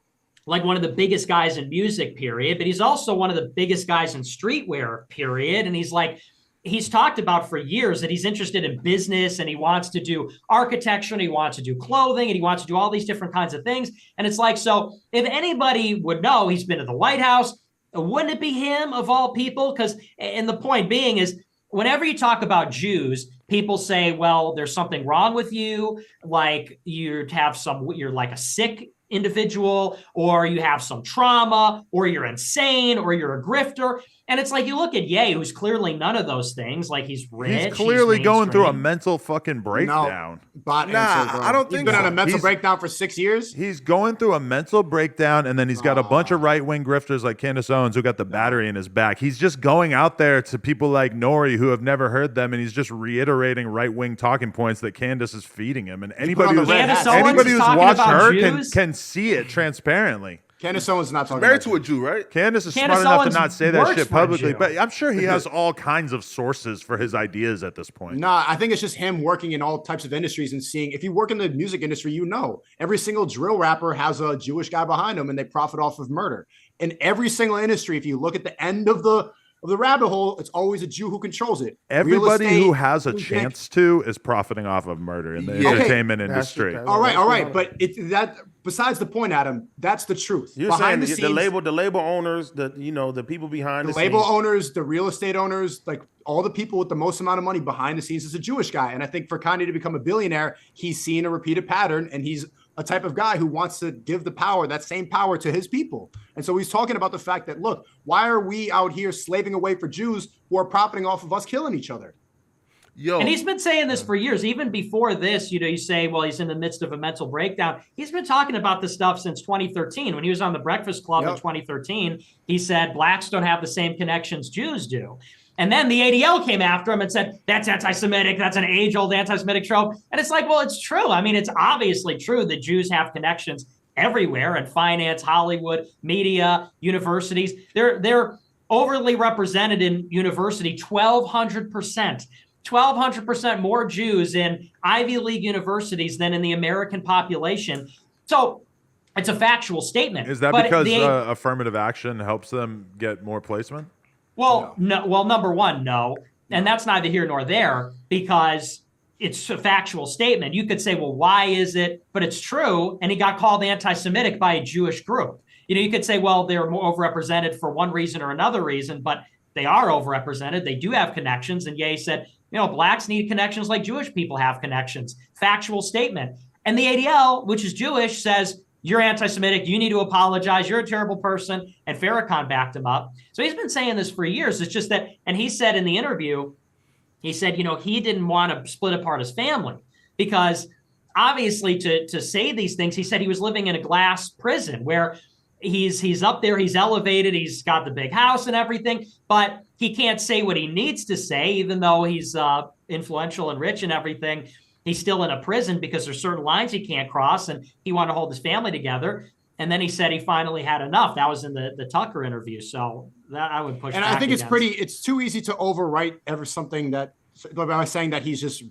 like one of the biggest guys in music, period, but he's also one of the biggest guys in streetwear, period. And he's talked about for years that he's interested in business and he wants to do architecture and he wants to do clothing and he wants to do all these different kinds of things. And it's like, so if anybody would know, he's been to the White House, wouldn't it be him of all people? And the point being is, whenever you talk about Jews, people say, well, there's something wrong with you. Like you're like a sick individual, or you have some trauma, or you're insane, or you're a grifter. And it's like you look at Ye, who's clearly none of those things. Like he's rich. He's clearly going through a mainstream. mental fucking breakdown. Bot Nah, answer, bro. I don't He's think been on so. a mental He's- breakdown for 6 years. He's going through a mental breakdown, and then he's got a bunch of right-wing grifters like Candace Owens who got the battery in his back. He's just going out there to people like Nori who have never heard them, and he's just reiterating right-wing talking points that Candace is feeding him. And anybody on the who's, red hat. Candace Owens anybody is who's talking watched about her Jews? can see it transparently. Candace Owens is not talking Married about to a Jew, right? Candace is Candace smart enough Owens to not say that works shit for a publicly, Jew. but I'm sure he has all kinds of sources for his ideas at this point. Nah, I think it's just him working in all types of industries and seeing. If you work in the music industry, you know every single drill rapper has a Jewish guy behind him, and they profit off of murder. In every single industry, if you look at the end of the rabbit hole, it's always a Jew who controls it. Real Everybody estate, who has a food chance to is profiting off of murder in the Yeah. entertainment That's industry. it. All right, but that besides the point, Adam, that's the truth. You're Behind saying the the scenes, label owners, the people behind the the label scenes. owners, the real estate owners, like all the people with the most amount of money behind the scenes is a Jewish guy. And I think for Kanye to become a billionaire, he's seen a repeated pattern, and he's a type of guy who wants to give the power, that same power, to his people. And so he's talking about the fact that, look, why are we out here slaving away for Jews who are profiting off of us killing each other? Yo, And he's been saying this for years. Even before this, you say, well, he's in the midst of a mental breakdown. He's been talking about this stuff since 2013. When he was on the Breakfast Club in 2013, he said blacks don't have the same connections Jews do. And then the ADL came after him and said, that's anti-Semitic. That's an age-old anti-Semitic trope. And it's like, well, it's true. I mean, it's obviously true that Jews have connections everywhere in finance, Hollywood, media, universities. They're overly represented in university, 1,200%. 1,200% more Jews in Ivy League universities than in the American population. So it's a factual statement. Is that But because affirmative action helps them get more placement? Well, no. Well, number one, no. And that's neither here nor there, because it's a factual statement. You could say, well, why is it? But it's true. And he got called anti-Semitic by a Jewish group. You could say, well, they're more overrepresented for one reason or another reason, but they are overrepresented. They do have connections. And Ye said, blacks need connections like Jewish people have connections. Factual statement. And the ADL, which is Jewish, says, you're anti-Semitic. You need to apologize. You're a terrible person. And Farrakhan backed him up. So he's been saying this for years. It's just that, and he said in the interview, he said, he didn't want to split apart his family because obviously to say these things, he said he was living in a glass prison where he's up there, he's elevated, he's got the big house and everything, but he can't say what he needs to say, even though he's influential and rich and everything. he's still in a prison because there's certain lines he can't cross, and he wanted to hold his family together. And then he said he finally had enough. That was in the Tucker interview. So that I would push. And back I think against. it's too easy to overwrite something that by saying that he's just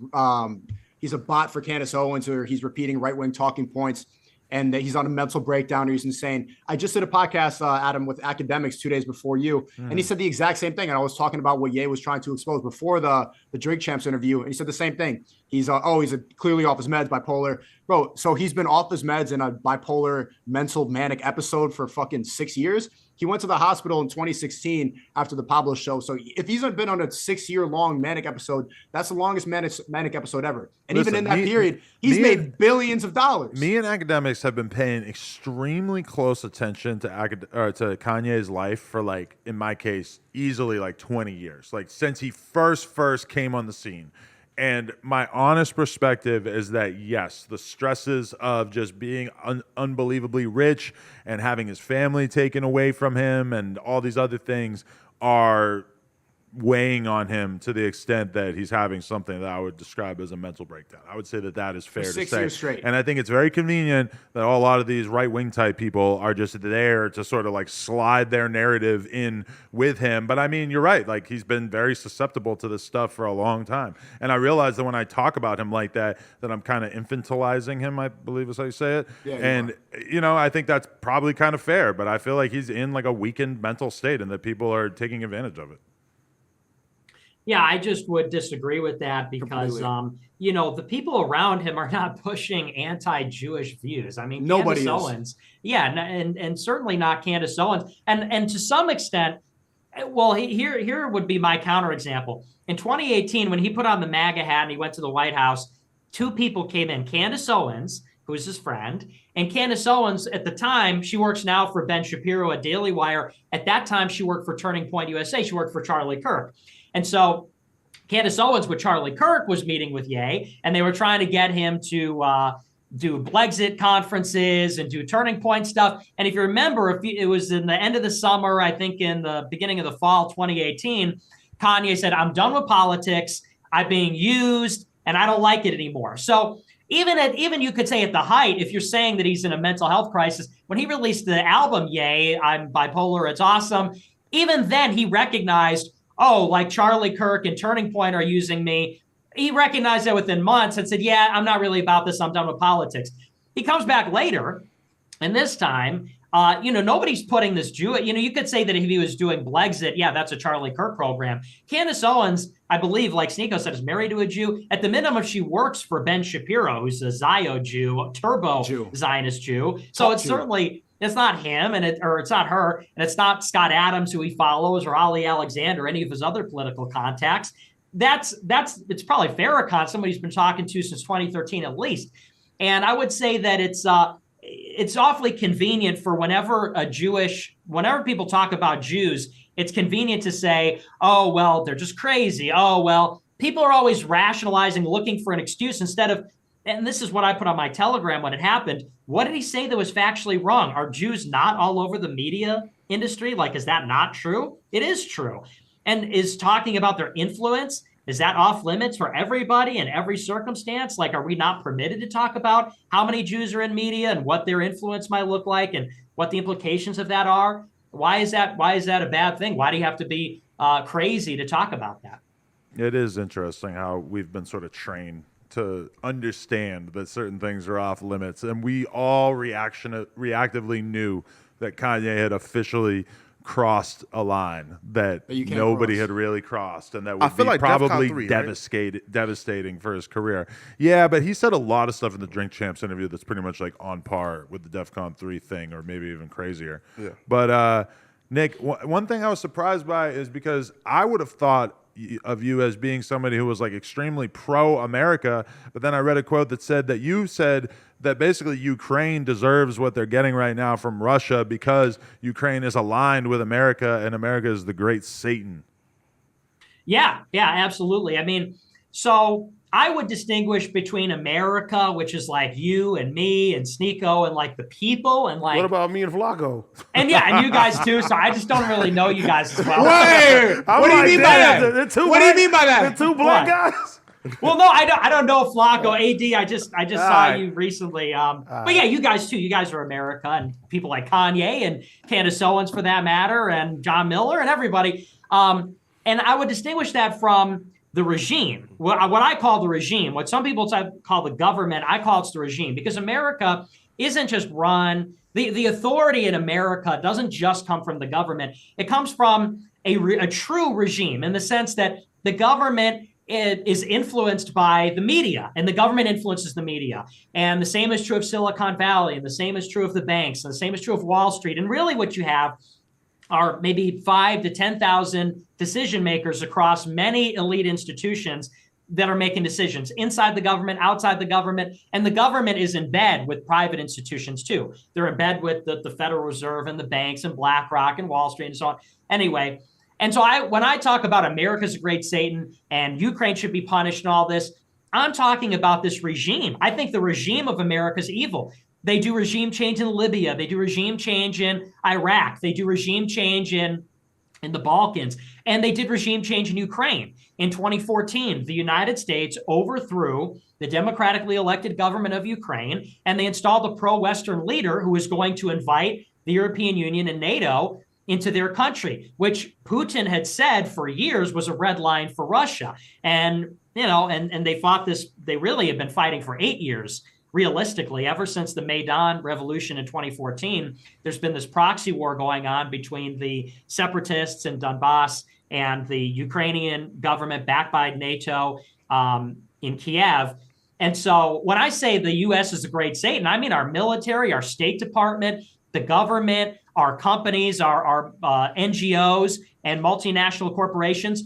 he's a bot for Candace Owens, or he's repeating right-wing talking points, and that he's on a mental breakdown, or he's insane. I just did a podcast, Adam, with Academics 2 days before you, and he said the exact same thing. And I was talking about what Ye was trying to expose before the Drink Champs interview, and he said the same thing. He's he's clearly off his meds, bipolar. Bro, so he's been off his meds in a bipolar mental manic episode for fucking 6 years. He went to the hospital in 2016 after the Pablo show. So if he's been on a 6-year-long manic episode, that's the longest manic episode ever. And Listen, even in that period, he's made billions of dollars. Me and Academics have been paying extremely close attention to Kanye's life for, like, in my case, easily like 20 years, like since he first came on the scene. And my honest perspective is that, yes, the stresses of just being unbelievably rich and having his family taken away from him and all these other things are weighing on him to the extent that he's having something that I would describe as a mental breakdown. I would say that is fair to say. 6 years straight. And I think it's very convenient that a lot of these right-wing type people are just there to sort of like slide their narrative in with him. But I mean, you're right. Like, he's been very susceptible to this stuff for a long time. And I realize that when I talk about him like that I'm kind of infantilizing him, I believe is how you say it. Yeah, and, I think that's probably kind of fair, but I feel like he's in like a weakened mental state and that people are taking advantage of it. Yeah, I just would disagree with that because, the people around him are not pushing anti-Jewish views. I mean, nobody Candace is. Owens, and certainly not Candace Owens. And to some extent, well, here would be my counterexample. In 2018, when he put on the MAGA hat and he went to the White House, two people came in: Candace Owens, who is his friend, and Candace Owens, at the time, she works now for Ben Shapiro at Daily Wire. At that time, she worked for Turning Point USA. She worked for Charlie Kirk. And so Candace Owens with Charlie Kirk was meeting with Ye, and they were trying to get him to do Brexit conferences and do Turning Point stuff. And if you remember, it was in the end of the summer, I think in the beginning of the fall 2018, Kanye said, "I'm done with politics. I'm being used, and I don't like it anymore." So even you could say at the height, if you're saying that he's in a mental health crisis, when he released the album Ye, I'm Bipolar, It's Awesome, even then he recognized, oh, like Charlie Kirk and Turning Point are using me. He recognized that within months and said, yeah, I'm not really about this. I'm done with politics. He comes back later, and this time, nobody's putting this Jew. You could say that if he was doing Brexit, yeah, that's a Charlie Kirk program. Candace Owens, I believe, like Sneako said, is married to a Jew. At the minimum, she works for Ben Shapiro, who's a Zio Jew, a turbo Zionist Jew. So it's certainly... It's not him, it's not her, and it's not Scott Adams, who he follows, or Ali Alexander, any of his other political contacts. It's probably Farrakhan, somebody who's been talking to since 2013 at least. And I would say that it's awfully convenient for whenever people talk about Jews, it's convenient to say, oh, well, they're just crazy. Oh, well, people are always rationalizing, looking for an excuse instead of, and this is what I put on my Telegram when it happened. What did he say that was factually wrong? Are Jews not all over the media industry? Like, is that not true? It is true. And is talking about their influence, is that off limits for everybody in every circumstance? Like, are we not permitted to talk about how many Jews are in media and what their influence might look like and what the implications of that are? Why is that a bad thing? Why do you have to be crazy to talk about that? It is interesting how we've been sort of trained to understand that certain things are off limits, and we all reactively knew that Kanye had officially crossed a line that nobody had really crossed, and that would be probably 3, devastating for his career. Yeah, but he said a lot of stuff in the Drink Champs interview that's pretty much like on par with the DEFCON 3 thing, or maybe even crazier. Yeah. But Nick, one thing I was surprised by is because I would have thought of you as being somebody who was like extremely pro-America, but then I read a quote that said that you said that basically Ukraine deserves what they're getting right now from Russia because Ukraine is aligned with America and America is the great Satan. Yeah, absolutely. I mean, so I would distinguish between America, which is like you and me and Sneako and like the people, and like, what about me and Flakko? And you guys too. So I just don't really know you guys as well. What do you mean by that? What do you mean by that? The two black guys? Well, no, I don't know Flakko. AD, I just saw right. you recently. But yeah, you guys too. You guys are America, and people like Kanye and Candace Owens for that matter, and John Miller and everybody. And I would distinguish that from the regime. What I call the regime, what some people call the government, I call it the regime, because America isn't just run. The authority in America doesn't just come from the government. It comes from a true regime in the sense that the government is influenced by the media, and the government influences the media. And the same is true of Silicon Valley, and the same is true of the banks, and the same is true of Wall Street. And really what you have are maybe 5,000 to 10,000 decision makers across many elite institutions that are making decisions inside the government, outside the government, and the government is in bed with private institutions too. They're in bed with the Federal Reserve and the banks and BlackRock and Wall Street and so on. Anyway, and so when I talk about America's a great Satan and Ukraine should be punished and all this, I'm talking about this regime. I think the regime of America is evil. They do regime change in Libya. They do regime change in Iraq. They do regime change in the Balkans. And they did regime change in Ukraine. In 2014, the United States overthrew the democratically elected government of Ukraine, and they installed a pro-Western leader who was going to invite the European Union and NATO into their country, which Putin had said for years was a red line for Russia. And, and they fought this, they really have been fighting for 8 years. Realistically, ever since the Maidan revolution in 2014, there's been this proxy war going on between the separatists in Donbass and the Ukrainian government backed by NATO in Kiev. And so when I say the U.S. is a great Satan, I mean our military, our State Department, the government, our companies, our NGOs and multinational corporations.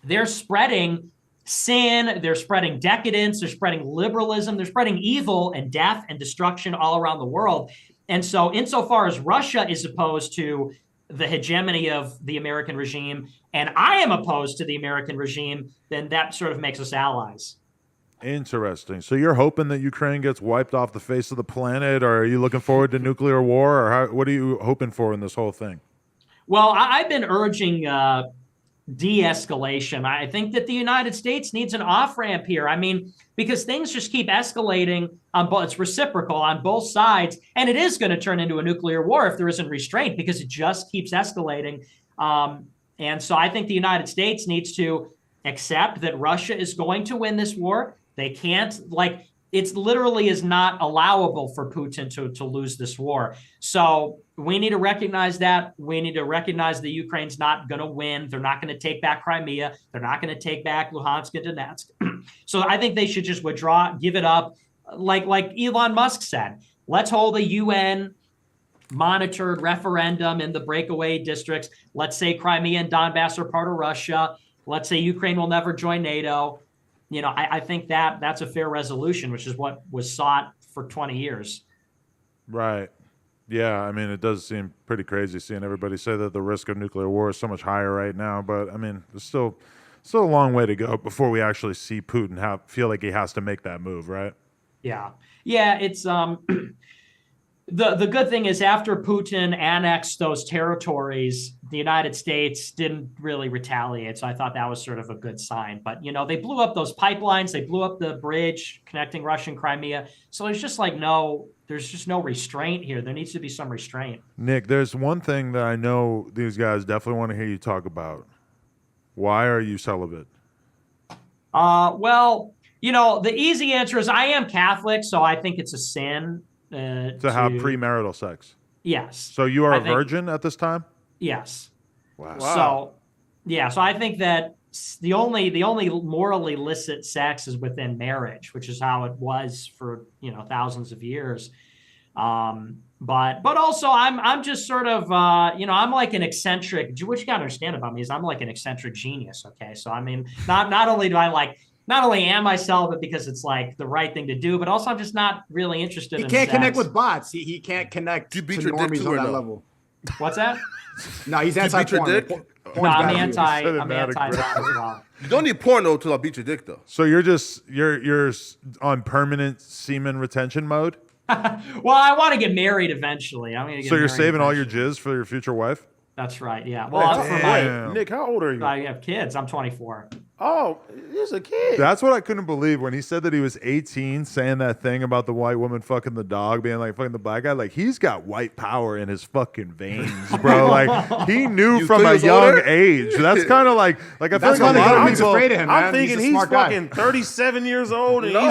They're spreading sin, they're spreading decadence, they're spreading liberalism, they're spreading evil and death and destruction all around the world. And so insofar as Russia is opposed to the hegemony of the American regime, and I am opposed to the American regime, then that sort of makes us allies. Interesting. So you're hoping that Ukraine gets wiped off the face of the planet, or are you looking forward to nuclear war, or what are you hoping for in this whole thing? Well, I've been urging de-escalation. I think that the United States needs an off-ramp here. I mean, because things just keep escalating on both, it's reciprocal on both sides, and it is going to turn into a nuclear war if there isn't restraint, because it just keeps escalating. And so I think the United States needs to accept that Russia is going to win this war. They can't, it's literally is not allowable for Putin to lose this war. So we need to recognize that. We need to recognize that Ukraine's not going to win. They're not going to take back Crimea. They're not going to take back Luhansk and Donetsk. So I think they should just withdraw, give it up. Like Elon Musk said, let's hold a UN monitored referendum in the breakaway districts. Let's say Crimea and Donbass are part of Russia. Let's say Ukraine will never join NATO. I think that's a fair resolution, which is what was sought for 20 years. Right. Yeah, I mean, it does seem pretty crazy seeing everybody say that the risk of nuclear war is so much higher right now. But, I mean, there's still a long way to go before we actually see Putin feel like he has to make that move, right? Yeah. Yeah, it's the good thing is after Putin annexed those territories, the United States didn't really retaliate. So I thought that was sort of a good sign. But, they blew up those pipelines. They blew up the bridge connecting Russia and Crimea. So there's just there's just no restraint here. There needs to be some restraint. Nick, there's one thing that I know these guys definitely want to hear you talk about. Why are you celibate? Well, the easy answer is I am Catholic, so I think it's a sin. To have premarital sex. Yes. So you are a virgin at this time? Yes. Wow. So, yeah. So I think that the only morally licit sex is within marriage, which is how it was for thousands of years. But also I'm just sort of I'm like an eccentric. What you gotta understand about me is I'm like an eccentric genius. Okay, so I mean not only do I not only am I celibate because it's like the right thing to do, but also I'm just not really interested in sex. He can't connect with bots. He can't connect to normies on that level. What's that? No, he's anti-porn. No, I'm anti-bot as well. You don't need porno to beat your dick, though. So you're on permanent semen retention mode? Well, I want to get married eventually. I'm gonna get So you're married saving all your eventually. jizz for your future wife? That's right. Yeah. Well, for Damn. Nick, how old are you? I have kids. I'm 24. Oh, he's a kid. That's what I couldn't believe when he said that he was 18, saying that thing about the white woman fucking the dog, being like fucking the black guy. Like, he's got white power in his fucking veins, bro. Like, he knew You from think a he was young older? age. That's kind of like I feel That's like why a the lot of government's people. afraid of him, man. I'm thinking a he's smart guy. fucking 37 years old. And No.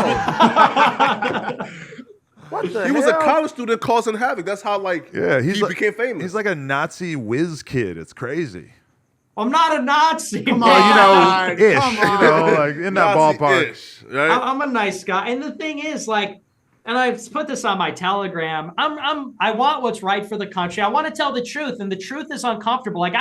what the He was a hell? college student causing havoc. That's how Yeah, he like, became famous. He's like a Nazi whiz kid. It's crazy. I'm not a Nazi. Come man. Well, on, you know, ish. come on. You know, like in that ballpark. Nazi-ish, right? I'm a nice guy, and the thing is, like, and I've put this on my Telegram. I want what's right for the country. I want to tell the truth, and the truth is uncomfortable. Like,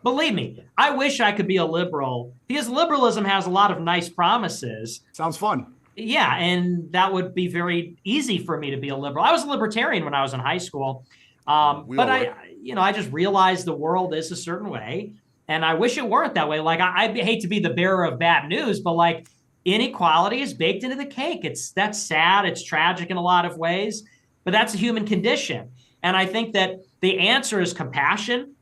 believe me, I wish I could be a liberal because liberalism has a lot of nice promises. Sounds fun. Yeah, and that would be very easy for me to be a liberal. I was a libertarian when I was in high school, We all but were. I just realized the world is a certain way, and I wish it weren't that way. Like, I hate to be the bearer of bad news, but like, inequality is baked into the cake. That's sad. It's tragic in a lot of ways, but that's a human condition. And I think that the answer is compassion.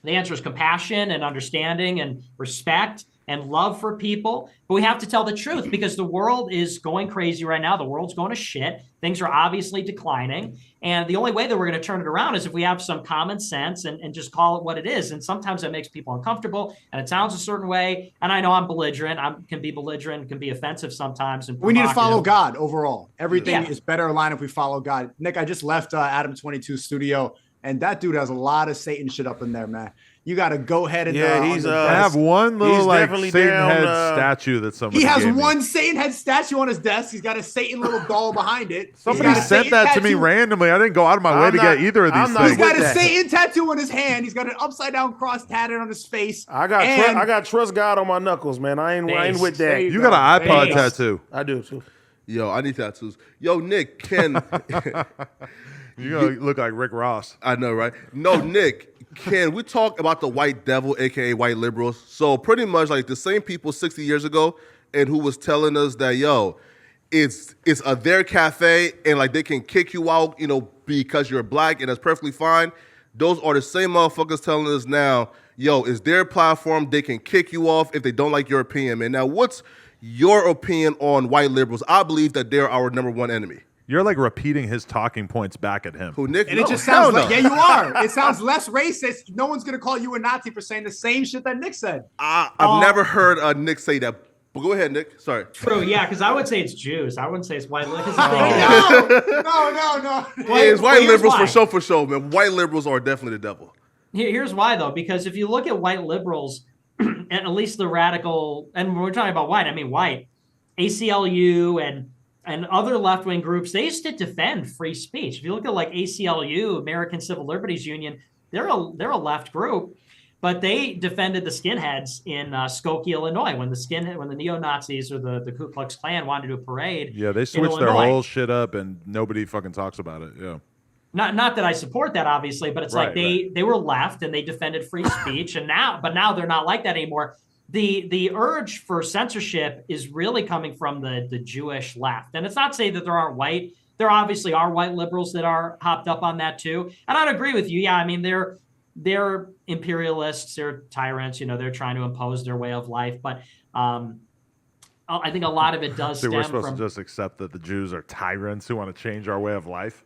The answer is compassion and understanding and respect and love for people. But we have to tell the truth because the world is going crazy right now. The world's going to shit. Things are obviously declining. And the only way that we're going to turn it around is if we have some common sense and just call it what it is. And sometimes that makes people uncomfortable and it sounds a certain way. And I know I'm belligerent. I can be belligerent, can be offensive sometimes. And We need to follow provocative. God overall. Everything Yeah. is better aligned if we follow God. Nick, I just left Adam22 studio, and that dude has a lot of Satan shit up in there, man. You got to go ahead and Yeah, on he's, the I desk. have one little He's like definitely Satan down, head statue that somebody He has gave me. one Satan head statue on his desk. He's got a Satan little doll behind it. He's Somebody got a sent Satan that to me tattoo. randomly. I didn't go out of my way I'm to not- get either of these I'm not things. He's got with a that. Satan tattoo on his hand. He's got an upside down cross tatted on his face. I got And- I got trust God on my knuckles, man. I ain't with There that. you You got an iPod Thanks. tattoo. I do too. Yo, I need tattoos. Yo, Nick, Ken. You gonna look like Rick Ross. I know, right? No, Nick, can we talk about the white devil, aka white liberals? So pretty much like the same people 60 years ago and who was telling us that, yo, it's their cafe and like they can kick you out, because you're black and that's perfectly fine. Those are the same motherfuckers telling us now, yo, it's their platform. They can kick you off if they don't like your opinion, man. Now, what's your opinion on white liberals? I believe that they're our number one enemy. You're like repeating his talking points back at him. Who, Nick? And No, it just hell sounds no. like, yeah, you are. It sounds less racist. No one's going to call you a Nazi for saying the same shit that Nick said. I've never heard Nick say that. But go ahead, Nick. Sorry. True, yeah, because I would say it's Jews. I wouldn't say it's white. Because the thing is, No. Yeah, it's white here's liberals why. for sure, man. White liberals are definitely the devil. Here's why, though, because if you look at white liberals, and at least the radical, and when we're talking about white, I mean white, ACLU and other left-wing groups, they used to defend free speech. If you look at like ACLU, American Civil Liberties Union, they're a left group, but they defended the skinheads in Skokie, Illinois, when the neo-Nazis or the Ku Klux Klan wanted to do a parade. Yeah, they in switched their Illinois. whole shit up and nobody fucking talks about it. Yeah. Not that I support that, obviously, but it's like Right, they were left and they defended free speech, and now they're not like that anymore. The urge for censorship is really coming from the Jewish left, and it's not to say that there aren't white. There obviously are white liberals that are hopped up on that too, and I'd agree with you. Yeah, I mean they're imperialists, they're tyrants. They're trying to impose their way of life, but I think a lot of it does So stem we're supposed from. to just accept that the Jews are tyrants who want to change our way of life?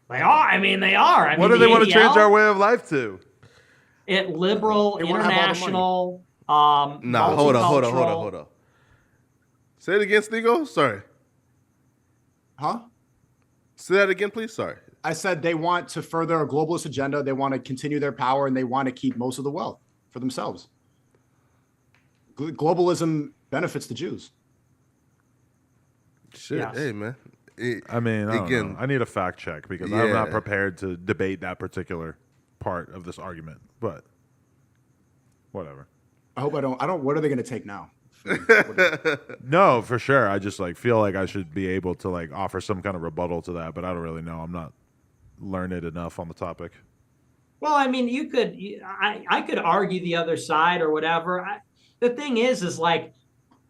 They are. I mean, they are. What do they want to change our way of life to? Liberal, They wanna have all the money. international. Nah, hold multicultural. up. Say it again, Sneako. Sorry. Huh? Say that again, please. Sorry. I said they want to further a globalist agenda. They want to continue their power, and they want to keep most of the wealth for themselves. Globalism benefits the Jews. Shit, Yes. hey, man. I mean, I don't Again. know. I need a fact check because I'm not Yeah. prepared to debate that particular part of this argument, but whatever. I hope I don't. What are they going to take now? No, for sure. I just feel like I should be able to offer some kind of rebuttal to that, but I don't really know. I'm not learned enough on the topic. Well, I mean, I could argue the other side or whatever. The thing is like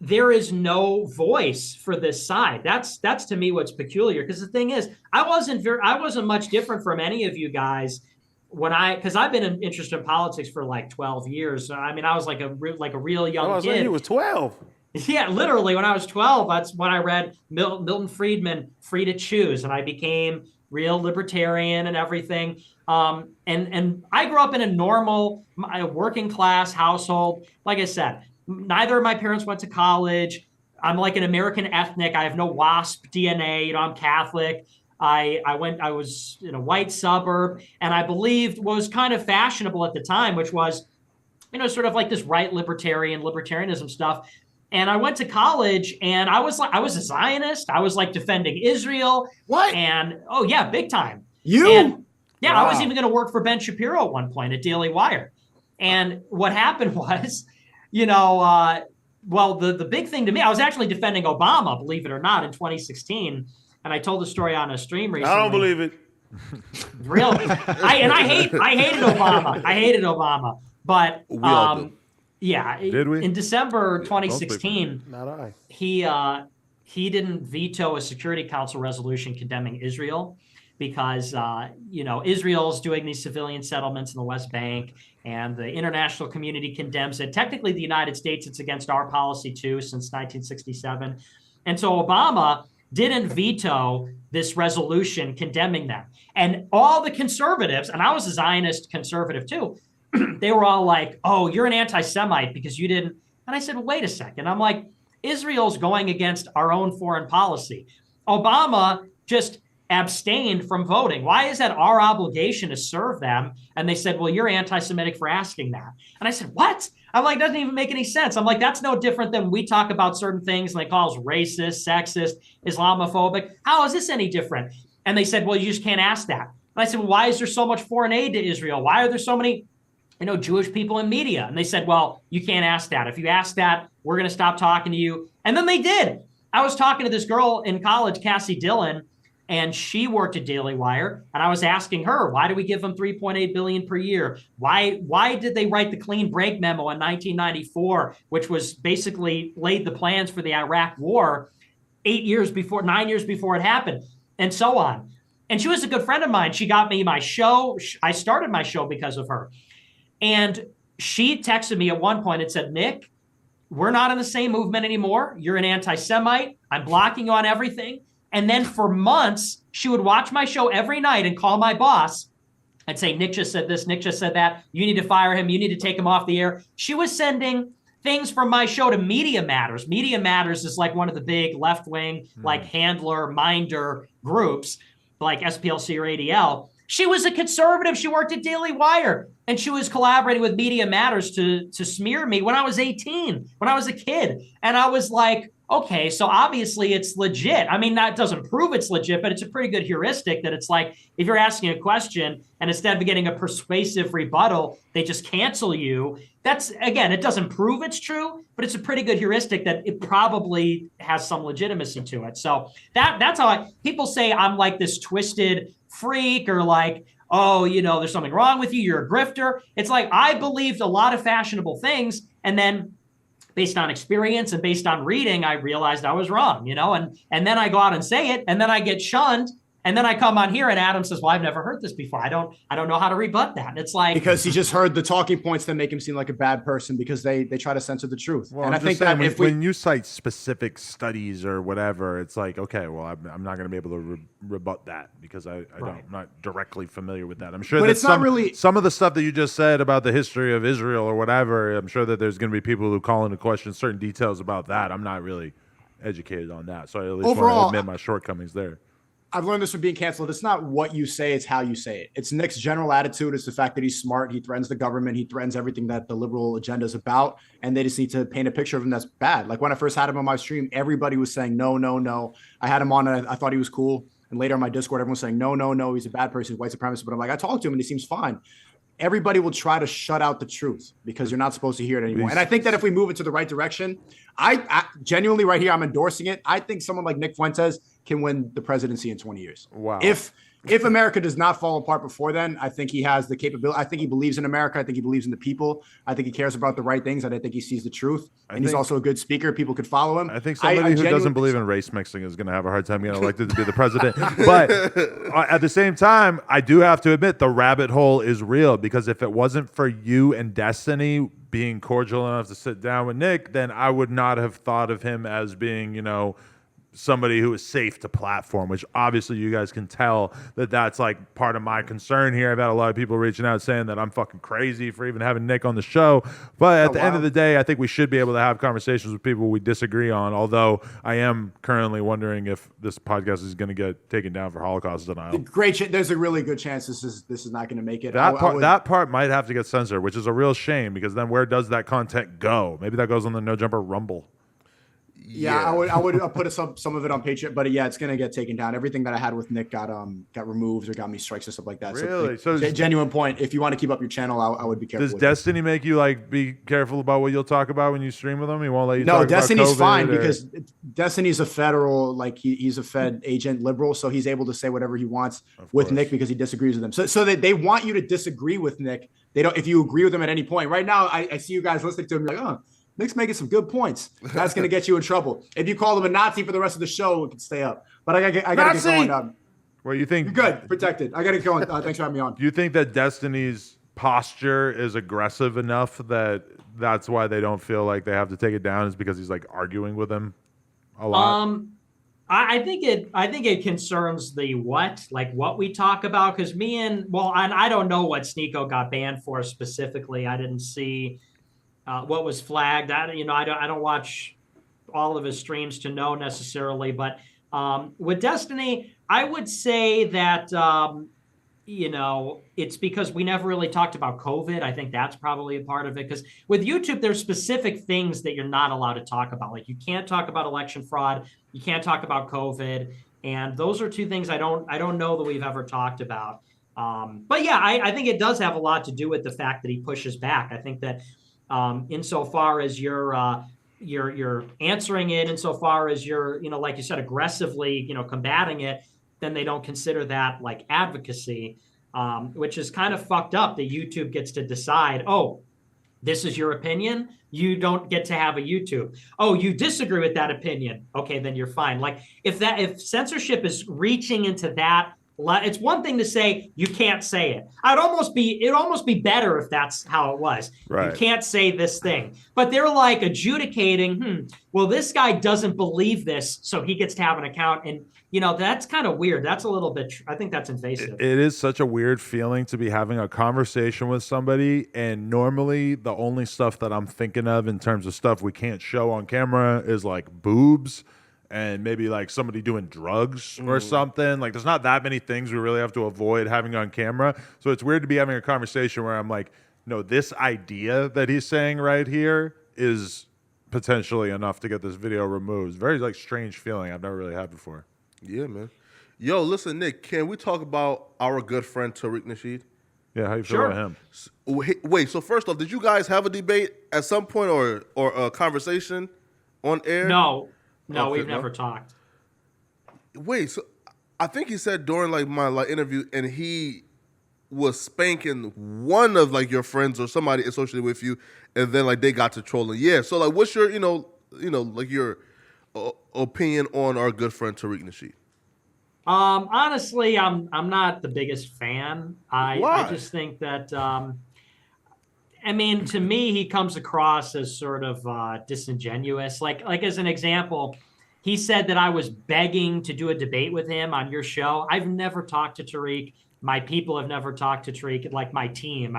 there is no voice for this side. That's to me what's peculiar. Because the thing is, I wasn't much different from any of you guys because I've been interested in politics for like 12 years. I mean, I was like a real young I was like, kid. he was 12. Yeah, literally, when I was 12, that's when I read Milton Friedman, Free to Choose, and I became real libertarian and everything. And I grew up in a normal working class household. Like I said, neither of my parents went to college. I'm like an American ethnic. I have no WASP DNA. I'm Catholic. I was in a white suburb, and I believed what was kind of fashionable at the time, which was, sort of like this right libertarianism stuff. And I went to college, and I was a Zionist. I was like defending Israel. What? And oh yeah, big time. You? And, yeah, Wow. I was even going to work for Ben Shapiro at one point at Daily Wire. And what happened was, the big thing to me, I was actually defending Obama, believe it or not, in 2016. And I told the story on a stream recently. I don't believe it. Really? I hated Obama. I hated Obama. But We all do. yeah, Did we? in December 2016, Not I. he didn't veto a Security Council resolution condemning Israel because Israel's doing these civilian settlements in the West Bank, and the international community condemns it. Technically, the United States, it's against our policy too since 1967, and so Obama didn't veto this resolution condemning them. And all the conservatives, and I was a Zionist conservative too, they were all like, oh, you're an anti-Semite because you didn't. And I said, well, wait a second. I'm like, Israel's going against our own foreign policy. Obama just abstained from voting. Why is that our obligation to serve them? And they said, well, you're anti-Semitic for asking that. And I said, what? I'm like, doesn't even make any sense. I'm like, that's no different than we talk about certain things and they call us racist, sexist, Islamophobic. How is this any different? And they said, well, you just can't ask that. And I said, well, why is there so much foreign aid to Israel? Why are there so many Jewish people in media? And they said, well, you can't ask that. If you ask that, we're going to stop talking to you. And then they did. I was talking to this girl in college, Cassie Dillon, and she worked at Daily Wire. And I was asking her, why do we give them $3.8 billion per year? Why did they write the clean break memo in 1994, which was basically laid the plans for the Iraq war 9 years before it happened, and so on. And she was a good friend of mine. She got me my show. I started my show because of her. And she texted me at one point and said, Nick, we're not in the same movement anymore. You're an anti-Semite. I'm blocking you on everything. And then for months, she would watch my show every night and call my boss and say, Nick just said this, Nick just said that. You need to fire him. You need to take him off the air. She was sending things from my show to Media Matters. Media Matters is like one of the big left-wing, like handler, minder groups, like SPLC or ADL. She was a conservative. She worked at Daily Wire, and she was collaborating with Media Matters to smear me when I was 18, when I was a kid. And I was like, okay, so obviously it's legit. I mean, that doesn't prove it's legit, but it's a pretty good heuristic that it's like, if you're asking a question and instead of getting a persuasive rebuttal, they just cancel you. That's, again, it doesn't prove it's true, but it's a pretty good heuristic that it probably has some legitimacy to it. So that's how people say I'm like this twisted freak, or like, oh, there's something wrong with you. You're a grifter. It's like, I believed a lot of fashionable things, and then based on experience and based on reading, I realized I was wrong, and then I go out and say it, and then I get shunned, and then I come on here and Adam says, well, I've never heard this before. I don't know how to rebut that. And it's like, because he just heard the talking points that make him seem like a bad person because they try to censor the truth. Well, and I'm I think saying, that when you cite specific studies or whatever, it's like, okay, well, I'm not going to be able to rebut that because I'm not directly familiar with that. I'm sure But that it's not really- some of the stuff that you just said about the history of Israel or whatever, I'm sure that there's going to be people who call into question certain details about that. I'm not really educated on that, so I at least want Overall, to admit my shortcomings there. I've learned this from being canceled. It's not what you say, it's how you say it. It's Nick's general attitude. It's the fact that he's smart. He threatens the government. He threatens everything that the liberal agenda is about. And they just need to paint a picture of him that's bad. Like when I first had him on my stream, everybody was saying, no, no, no. I had him on and I thought he was cool. And later on my Discord, everyone was saying, no, no, no, he's a bad person, white supremacist. But I'm like, I talked to him and he seems fine. Everybody will try to shut out the truth because you're not supposed to hear it anymore. And I think that if we move into the right direction, I genuinely right here, I'm endorsing it. I think someone like Nick Fuentes can win the presidency in 20 years. Wow. If if America does not fall apart before then, I think he has the capability. I think he believes in America. I think he believes in the people. I think he cares about the right things, and I think he sees the truth. And he's also a good speaker. People could follow him. I think somebody who doesn't believe in race mixing is going to have a hard time getting elected to be the president. But at the same time, I do have to admit the rabbit hole is real, because if it wasn't for you and Destiny being cordial enough to sit down with Nick, then I would not have thought of him as being, somebody who is safe to platform, which obviously you guys can tell that that's like part of my concern here. I've had a lot of people reaching out saying that I'm fucking crazy for even having Nick on the show. But at the end of the day, I think we should be able to have conversations with people we disagree on, although I am currently wondering if this podcast is going to get taken down for Holocaust denial. There's a really good chance this is not going to make it. That part might have to get censored, which is a real shame, because then where does that content go? Maybe that goes on the No Jumper Rumble. Yeah, I would put some of it on Patreon, but yeah, it's gonna get taken down. Everything that I had with Nick got removed or got me strikes and stuff like that. Really? So genuine point. If you want to keep up your channel, I would be careful. Does Destiny make you like be careful about what you'll talk about when you stream with him? He won't let you. No, talk Destiny's about fine, or... because Destiny's a federal, like he's a Fed agent, liberal, so he's able to say whatever he wants with Nick because he disagrees with him. So they want you to disagree with Nick. They don't. If you agree with him at any point. Right now, I see you guys listening to him. You're like, oh, Nick's making some good points. That's going to get you in trouble. If you call him a Nazi for the rest of the show, it can stay up. But I got to get going. Well, you think you're good, protected. I got to get going. Thanks for having me on. Do you think that Destiny's posture is aggressive enough that that's why they don't feel like they have to take it down? Is because he's like arguing with him a lot? I think it concerns what we talk about, because and I don't know what Sneako got banned for specifically. I didn't see what was flagged. I don't watch all of his streams to know necessarily, but with Destiny, I would say that it's because we never really talked about COVID. I think that's probably a part of it, because with YouTube, there's specific things that you're not allowed to talk about. Like, you can't talk about election fraud, you can't talk about COVID, and those are two things I don't know that we've ever talked about. But yeah, I think it does have a lot to do with the fact that he pushes back. I think that insofar as you're answering it, insofar as you're, like you said, aggressively, combating it, then they don't consider that like advocacy, which is kind of fucked up that YouTube gets to decide, oh, this is your opinion, you don't get to have a YouTube. Oh, you disagree with that opinion, okay, then you're fine. Like, if censorship is reaching into that, it's one thing to say you can't say it. It'd almost be better if that's how it was. Right. You can't say this thing. But they're like adjudicating, well, this guy doesn't believe this, so he gets to have an account. And, that's kind of weird. That's a little bit, I think that's invasive. It is such a weird feeling to be having a conversation with somebody, and normally the only stuff that I'm thinking of in terms of stuff we can't show on camera is like boobs and maybe like somebody doing drugs or something. Like, there's not that many things we really have to avoid having on camera. So it's weird to be having a conversation where I'm like, no, this idea that he's saying right here is potentially enough to get this video removed. It's very like strange feeling I've never really had before. Yeah, man. Yo, listen, Nick, can we talk about our good friend Tariq Nasheed? Yeah, how you feel about him? Wait, so first off, did you guys have a debate at some point or a conversation on air? No, we've never talked. Wait, so I think he said during like my interview, and he was spanking one of like your friends or somebody associated with you, and then like they got to trolling. Yeah, so like, what's your like your opinion on our good friend Tariq Nasheed? Honestly, I'm not the biggest fan. Why? I just think that to me, he comes across as sort of disingenuous. Like as an example, he said that I was begging to do a debate with him on your show. I've never talked to Tariq. My people have never talked to Tariq, like my team.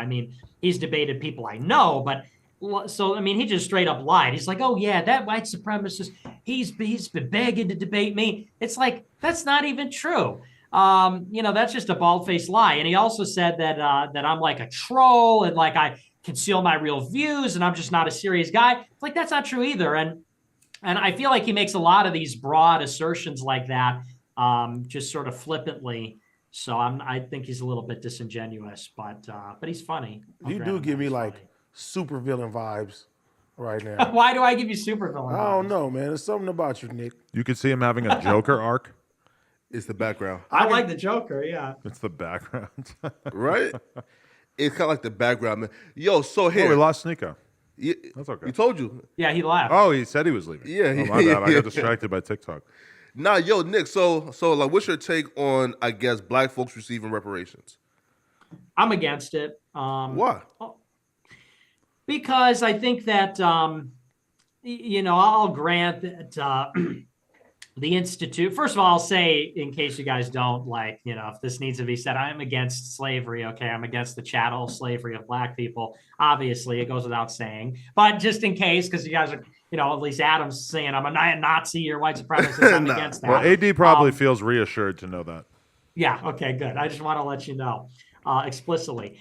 He's debated people I know, but he just straight up lied. He's like, oh yeah, that white supremacist, he's been begging to debate me. It's like, that's not even true. That's just a bald-faced lie. And he also said that I'm like a troll and like I conceal my real views and I'm just not a serious guy. It's like, that's not true either. And I feel like he makes a lot of these broad assertions like that, just sort of flippantly. So I think he's a little bit disingenuous, but he's funny. You do give me like super villain vibes right now. Why do I give you super villain vibes? I don't know, man. There's something about you, Nick. You could see him having a Joker arc. It's the background, I like the Joker. Yeah. It's the background. right? It's kind of like the background, man. Yo, so Oh, here, we lost Sneako. That's okay. He told you. Yeah, he left. Oh, he said he was leaving. Yeah, Oh, my bad. I got distracted by TikTok. Nah, yo, Nick. So like, what's your take on, I guess, black folks receiving reparations? I'm against it. Why? Because I think that, I'll grant that the Institute, first of all, I'll say, in case you guys don't like, if this needs to be said, I'm against slavery. Okay. I'm against the chattel slavery of black people. Obviously, it goes without saying, but just in case, because you guys are, at least Adam's saying I'm a Nazi or white supremacist. I'm against that. Well, AD probably feels reassured to know that. Yeah. Okay, good. I just want to let you know explicitly.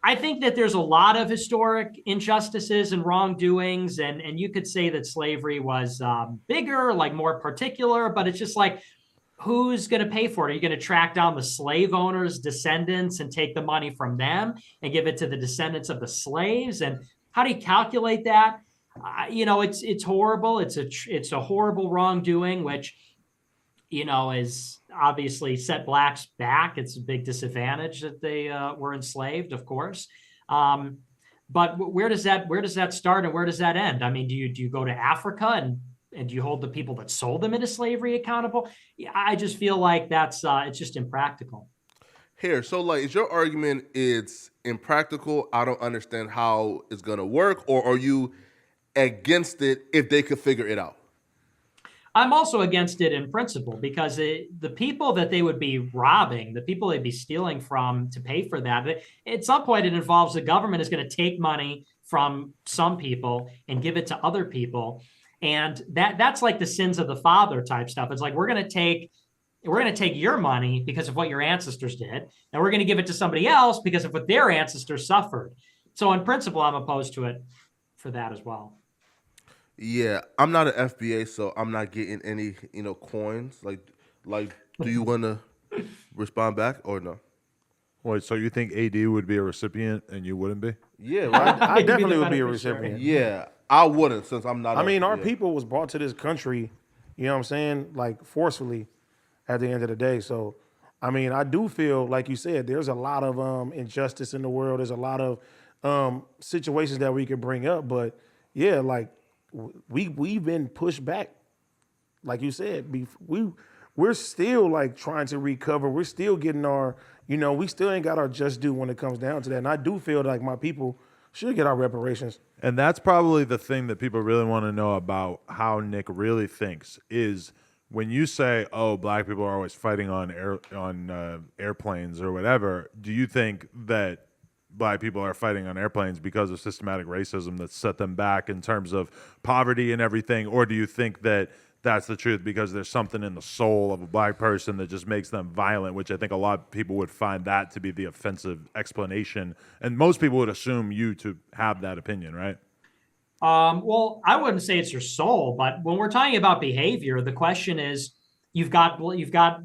I think that there's a lot of historic injustices and wrongdoings, and you could say that slavery was bigger, like more particular, but it's just like, who's going to pay for it? Are you going to track down the slave owners' descendants and take the money from them and give it to the descendants of the slaves? And how do you calculate that? It's horrible. It's a horrible wrongdoing, which is obviously set blacks back. It's a big disadvantage that they were enslaved, of course. But where does that start and where does that end? I mean, do you go to Africa and do you hold the people that sold them into slavery accountable? Yeah, I just feel like that's it's just impractical. Here, so like, is your argument it's impractical? I don't understand how it's gonna work, or are you against it if they could figure it out? I'm also against it in principle because the people that they would be robbing, the people they'd be stealing from to pay for that, at some point it involves the government is going to take money from some people and give it to other people. And that's like the sins of the father type stuff. It's like, we're going to take your money because of what your ancestors did, and we're going to give it to somebody else because of what their ancestors suffered. So in principle, I'm opposed to it for that as well. Yeah, I'm not an FBA, so I'm not getting any, coins. Like, do you want to respond back or no? Wait, so you think AD would be a recipient and you wouldn't be? Yeah, right. I definitely would be a recipient. Yeah, I wouldn't, since I'm not. I mean, our people was brought to this country, you know what I'm saying, like forcefully at the end of the day. So, I mean, I do feel, like you said, there's a lot of injustice in the world. There's a lot of situations that we could bring up. But, yeah, like, we've been pushed back. Like you said, we're still, like, trying to recover. We're still getting our, we still ain't got our just due when it comes down to that. And I do feel like my people should get our reparations. And that's probably the thing that people really want to know about how Nick really thinks is when you say, "Oh, black people are always fighting on airplanes or whatever." Do you think that black people are fighting on airplanes because of systematic racism that set them back in terms of poverty and everything, or do you think that that's the truth because there's something in the soul of a black person that just makes them violent, which I think a lot of people would find that to be the offensive explanation. And most people would assume you to have that opinion, right? Well, I wouldn't say it's your soul, but when we're talking about behavior, the question is, you've got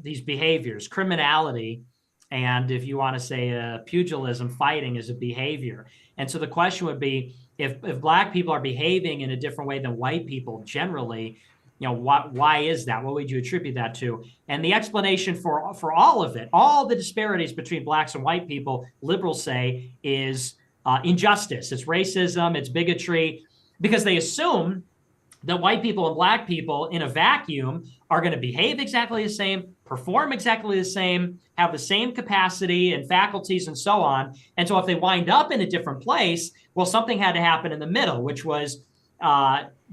these behaviors, criminality, and if you want to say pugilism, fighting is a behavior. And so the question would be, if black people are behaving in a different way than white people generally, why is that? What would you attribute that to? And the explanation for all of it, all the disparities between blacks and white people, liberals say is injustice. It's racism, it's bigotry, because they assume that white people and black people in a vacuum are going to behave exactly the same, perform exactly the same, have the same capacity and faculties and so on. And so if they wind up in a different place, well, something had to happen in the middle, which was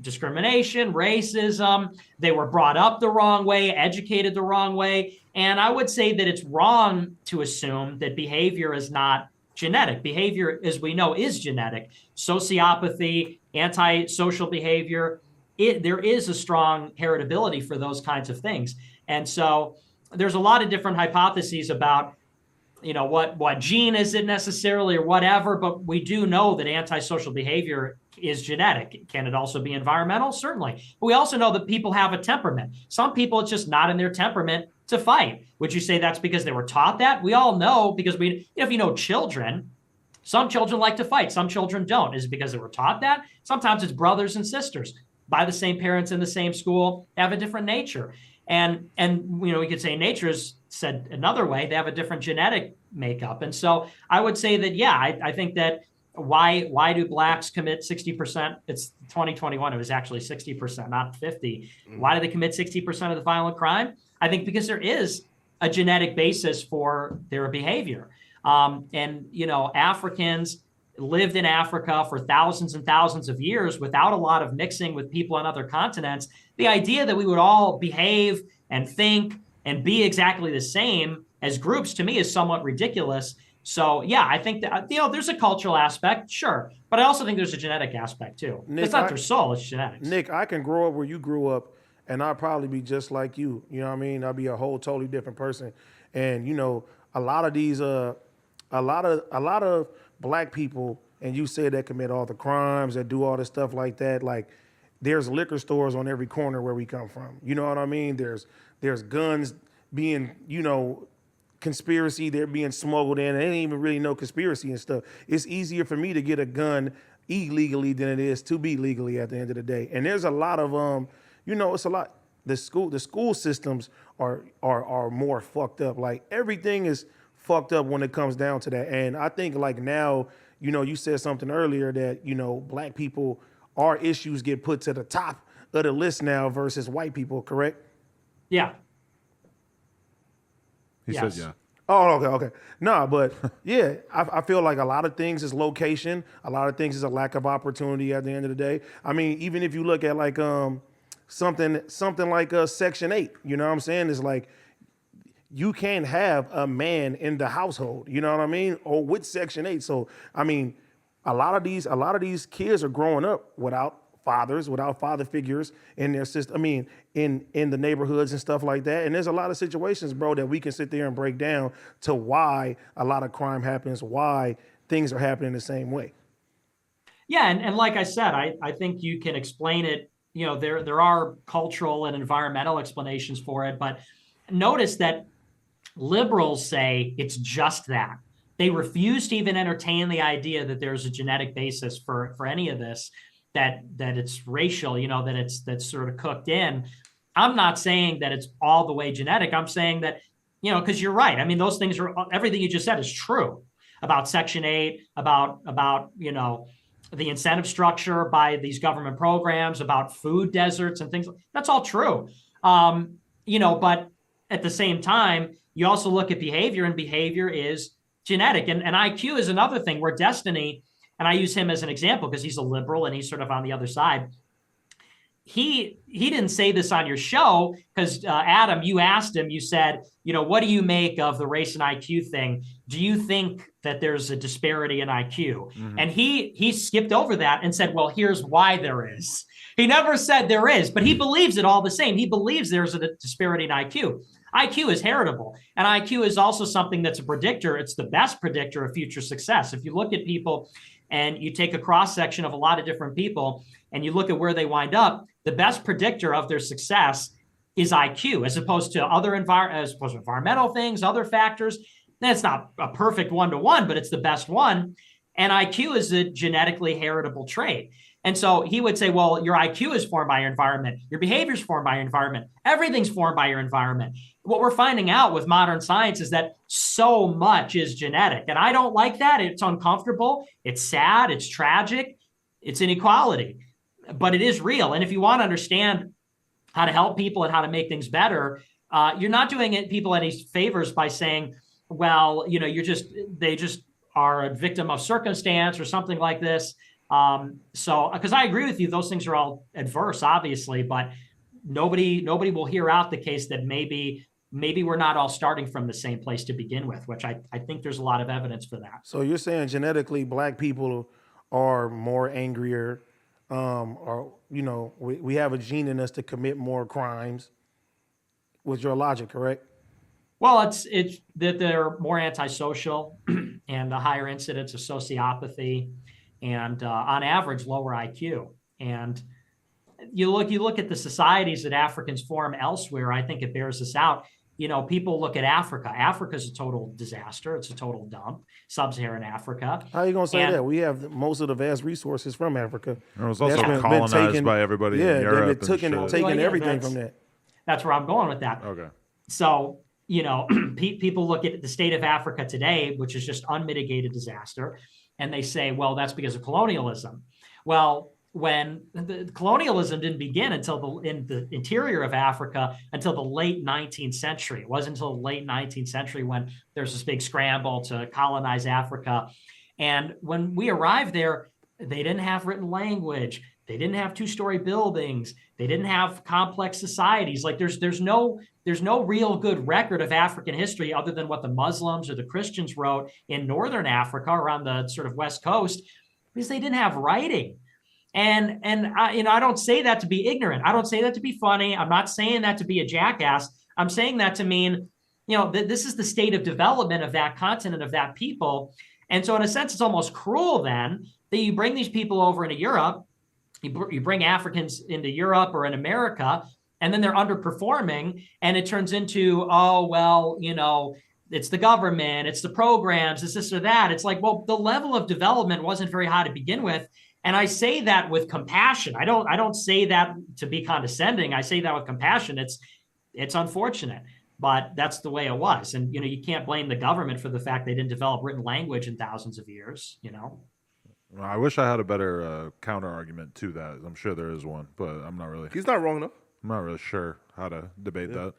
discrimination, racism. They were brought up the wrong way, educated the wrong way. And I would say that it's wrong to assume that behavior is not genetic. Behavior, as we know, is genetic. Sociopathy, antisocial behavior, there is a strong heritability for those kinds of things. And so there's a lot of different hypotheses about, what gene is it necessarily or whatever, but we do know that antisocial behavior is genetic. Can it also be environmental? Certainly. But we also know that people have a temperament. Some people, it's just not in their temperament to fight. Would you say that's because they were taught that? We all know, because if you know children, some children like to fight, some children don't. Is it because they were taught that? Sometimes it's brothers and sisters. by the same parents in the same school have a different nature. And we could say nature is said another way, they have a different genetic makeup. And so I would say that, yeah, I think that why do blacks commit 60%? It's 2021. It was actually 60%, not 50. Why do they commit 60% of the violent crime? I think because there is a genetic basis for their behavior. Africans lived in Africa for thousands and thousands of years without a lot of mixing with people on other continents. The idea that we would all behave and think and be exactly the same as groups, to me, is somewhat ridiculous. So, yeah, I think that, there's a cultural aspect, sure. But I also think there's a genetic aspect, too. Nick, it's not their soul, it's genetics. Nick, I can grow up where you grew up, and I'll probably be just like you. You know what I mean? I'll be a whole totally different person. And, a lot of these, a lot of black people, and you said that commit all the crimes, that do all the stuff like that, like, there's liquor stores on every corner where we come from. You know what I mean? There's guns being, conspiracy, they're being smuggled in. They ain't even really no conspiracy and stuff. It's easier for me to get a gun illegally than it is to be legally at the end of the day. And there's a lot of it's a lot. The school systems are more fucked up. Like everything is fucked up when it comes down to that. And I think like now, you said something earlier that, black people, our issues get put to the top of the list now versus white people, correct? Yeah. He Yes. said, yeah. Oh, okay. No, but yeah, I feel like a lot of things is location. A lot of things is a lack of opportunity at the end of the day. I mean, even if you look at like something like Section 8, you know what I'm saying? It's like you can't have a man in the household, you know what I mean? Or with Section 8. So, I mean, a lot of these kids are growing up without fathers, without father figures in their system. I mean, in the neighborhoods and stuff like that. And there's a lot of situations, bro, that we can sit there and break down to why a lot of crime happens, why things are happening the same way. Yeah, and like I said, I think you can explain it. There are cultural and environmental explanations for it, but notice that liberals say it's just that. They refuse to even entertain the idea that there's a genetic basis for any of this, that it's racial, that's sort of cooked in. I'm not saying that it's all the way genetic. I'm saying that, because you're right. I mean, those things everything you just said is true about Section 8, about the incentive structure by these government programs, about food deserts and things. That's all true. But at the same time, you also look at behavior, and behavior is genetic. And IQ is another thing where destiny, and I use him as an example because he's a liberal and he's sort of on the other side. He didn't say this on your show because, Adam, you asked him, you said, what do you make of the race and IQ thing? Do you think that there's a disparity in IQ? Mm-hmm. And he skipped over that and said, well, here's why there is. He never said there is, but he believes it all the same. He believes there's a disparity in IQ. IQ is heritable. And IQ is also something that's a predictor. It's the best predictor of future success. If you look at people and you take a cross-section of a lot of different people and you look at where they wind up, the best predictor of their success is IQ, as opposed to environmental things, other factors. That's not a perfect one-to-one, but it's the best one. And IQ is a genetically heritable trait. And so he would say, well, your IQ is formed by your environment. Your behavior is formed by your environment. Everything's formed by your environment. What we're finding out with modern science is that so much is genetic. And I don't like that. It's uncomfortable. It's sad. It's tragic. It's inequality. But it is real. And if you want to understand how to help people and how to make things better, you're not doing people any favors by saying, well, they just are a victim of circumstance or something like this. Because I agree with you, those things are all adverse, obviously, but nobody will hear out the case that maybe we're not all starting from the same place to begin with, which I think there's a lot of evidence for that. So you're saying genetically black people are more angrier, or we have a gene in us to commit more crimes. Was your logic correct? Well, it's that they're more antisocial and a higher incidence of sociopathy, and on average lower IQ. And you look at the societies that Africans form elsewhere. I think it bears this out. people look at Africa. Africa's a total disaster. It's a total dump. Sub-Saharan Africa. How you gonna say And- that? We have most of the vast resources from Africa. It was also That's colonized taken- by everybody yeah, in Europe. they've been taking and shit. Well, yeah, everything that's- from that. That's where I'm going with that. Okay. So, people look at the state of Africa today, which is just unmitigated disaster, and they say, well, that's because of colonialism. Well, when the colonialism didn't begin until in the interior of Africa until the late 19th century. It wasn't until the late 19th century when there's this big scramble to colonize Africa. And when we arrived there, they didn't have written language. They didn't have two-story buildings. They didn't have complex societies. Like there's no real good record of African history other than what the Muslims or the Christians wrote in Northern Africa around the sort of West Coast, because they didn't have writing. And I don't say that to be ignorant. I don't say that to be funny. I'm not saying that to be a jackass. I'm saying that to mean, this is the state of development of that continent, of that people. And so in a sense, it's almost cruel then that you bring these people over into Europe, you bring Africans into Europe or in America, and then they're underperforming. And it turns into, it's the government, it's the programs, it's this or that. It's like, well, the level of development wasn't very high to begin with. And I say that with compassion. I don't say that to be condescending. I say that with compassion. It's unfortunate, but that's the way it was. And, you can't blame the government for the fact they didn't develop written language in thousands of years, Well, I wish I had a better counter argument to that. I'm sure there is one, but I'm not really. He's not wrong though. I'm not really sure how to debate that.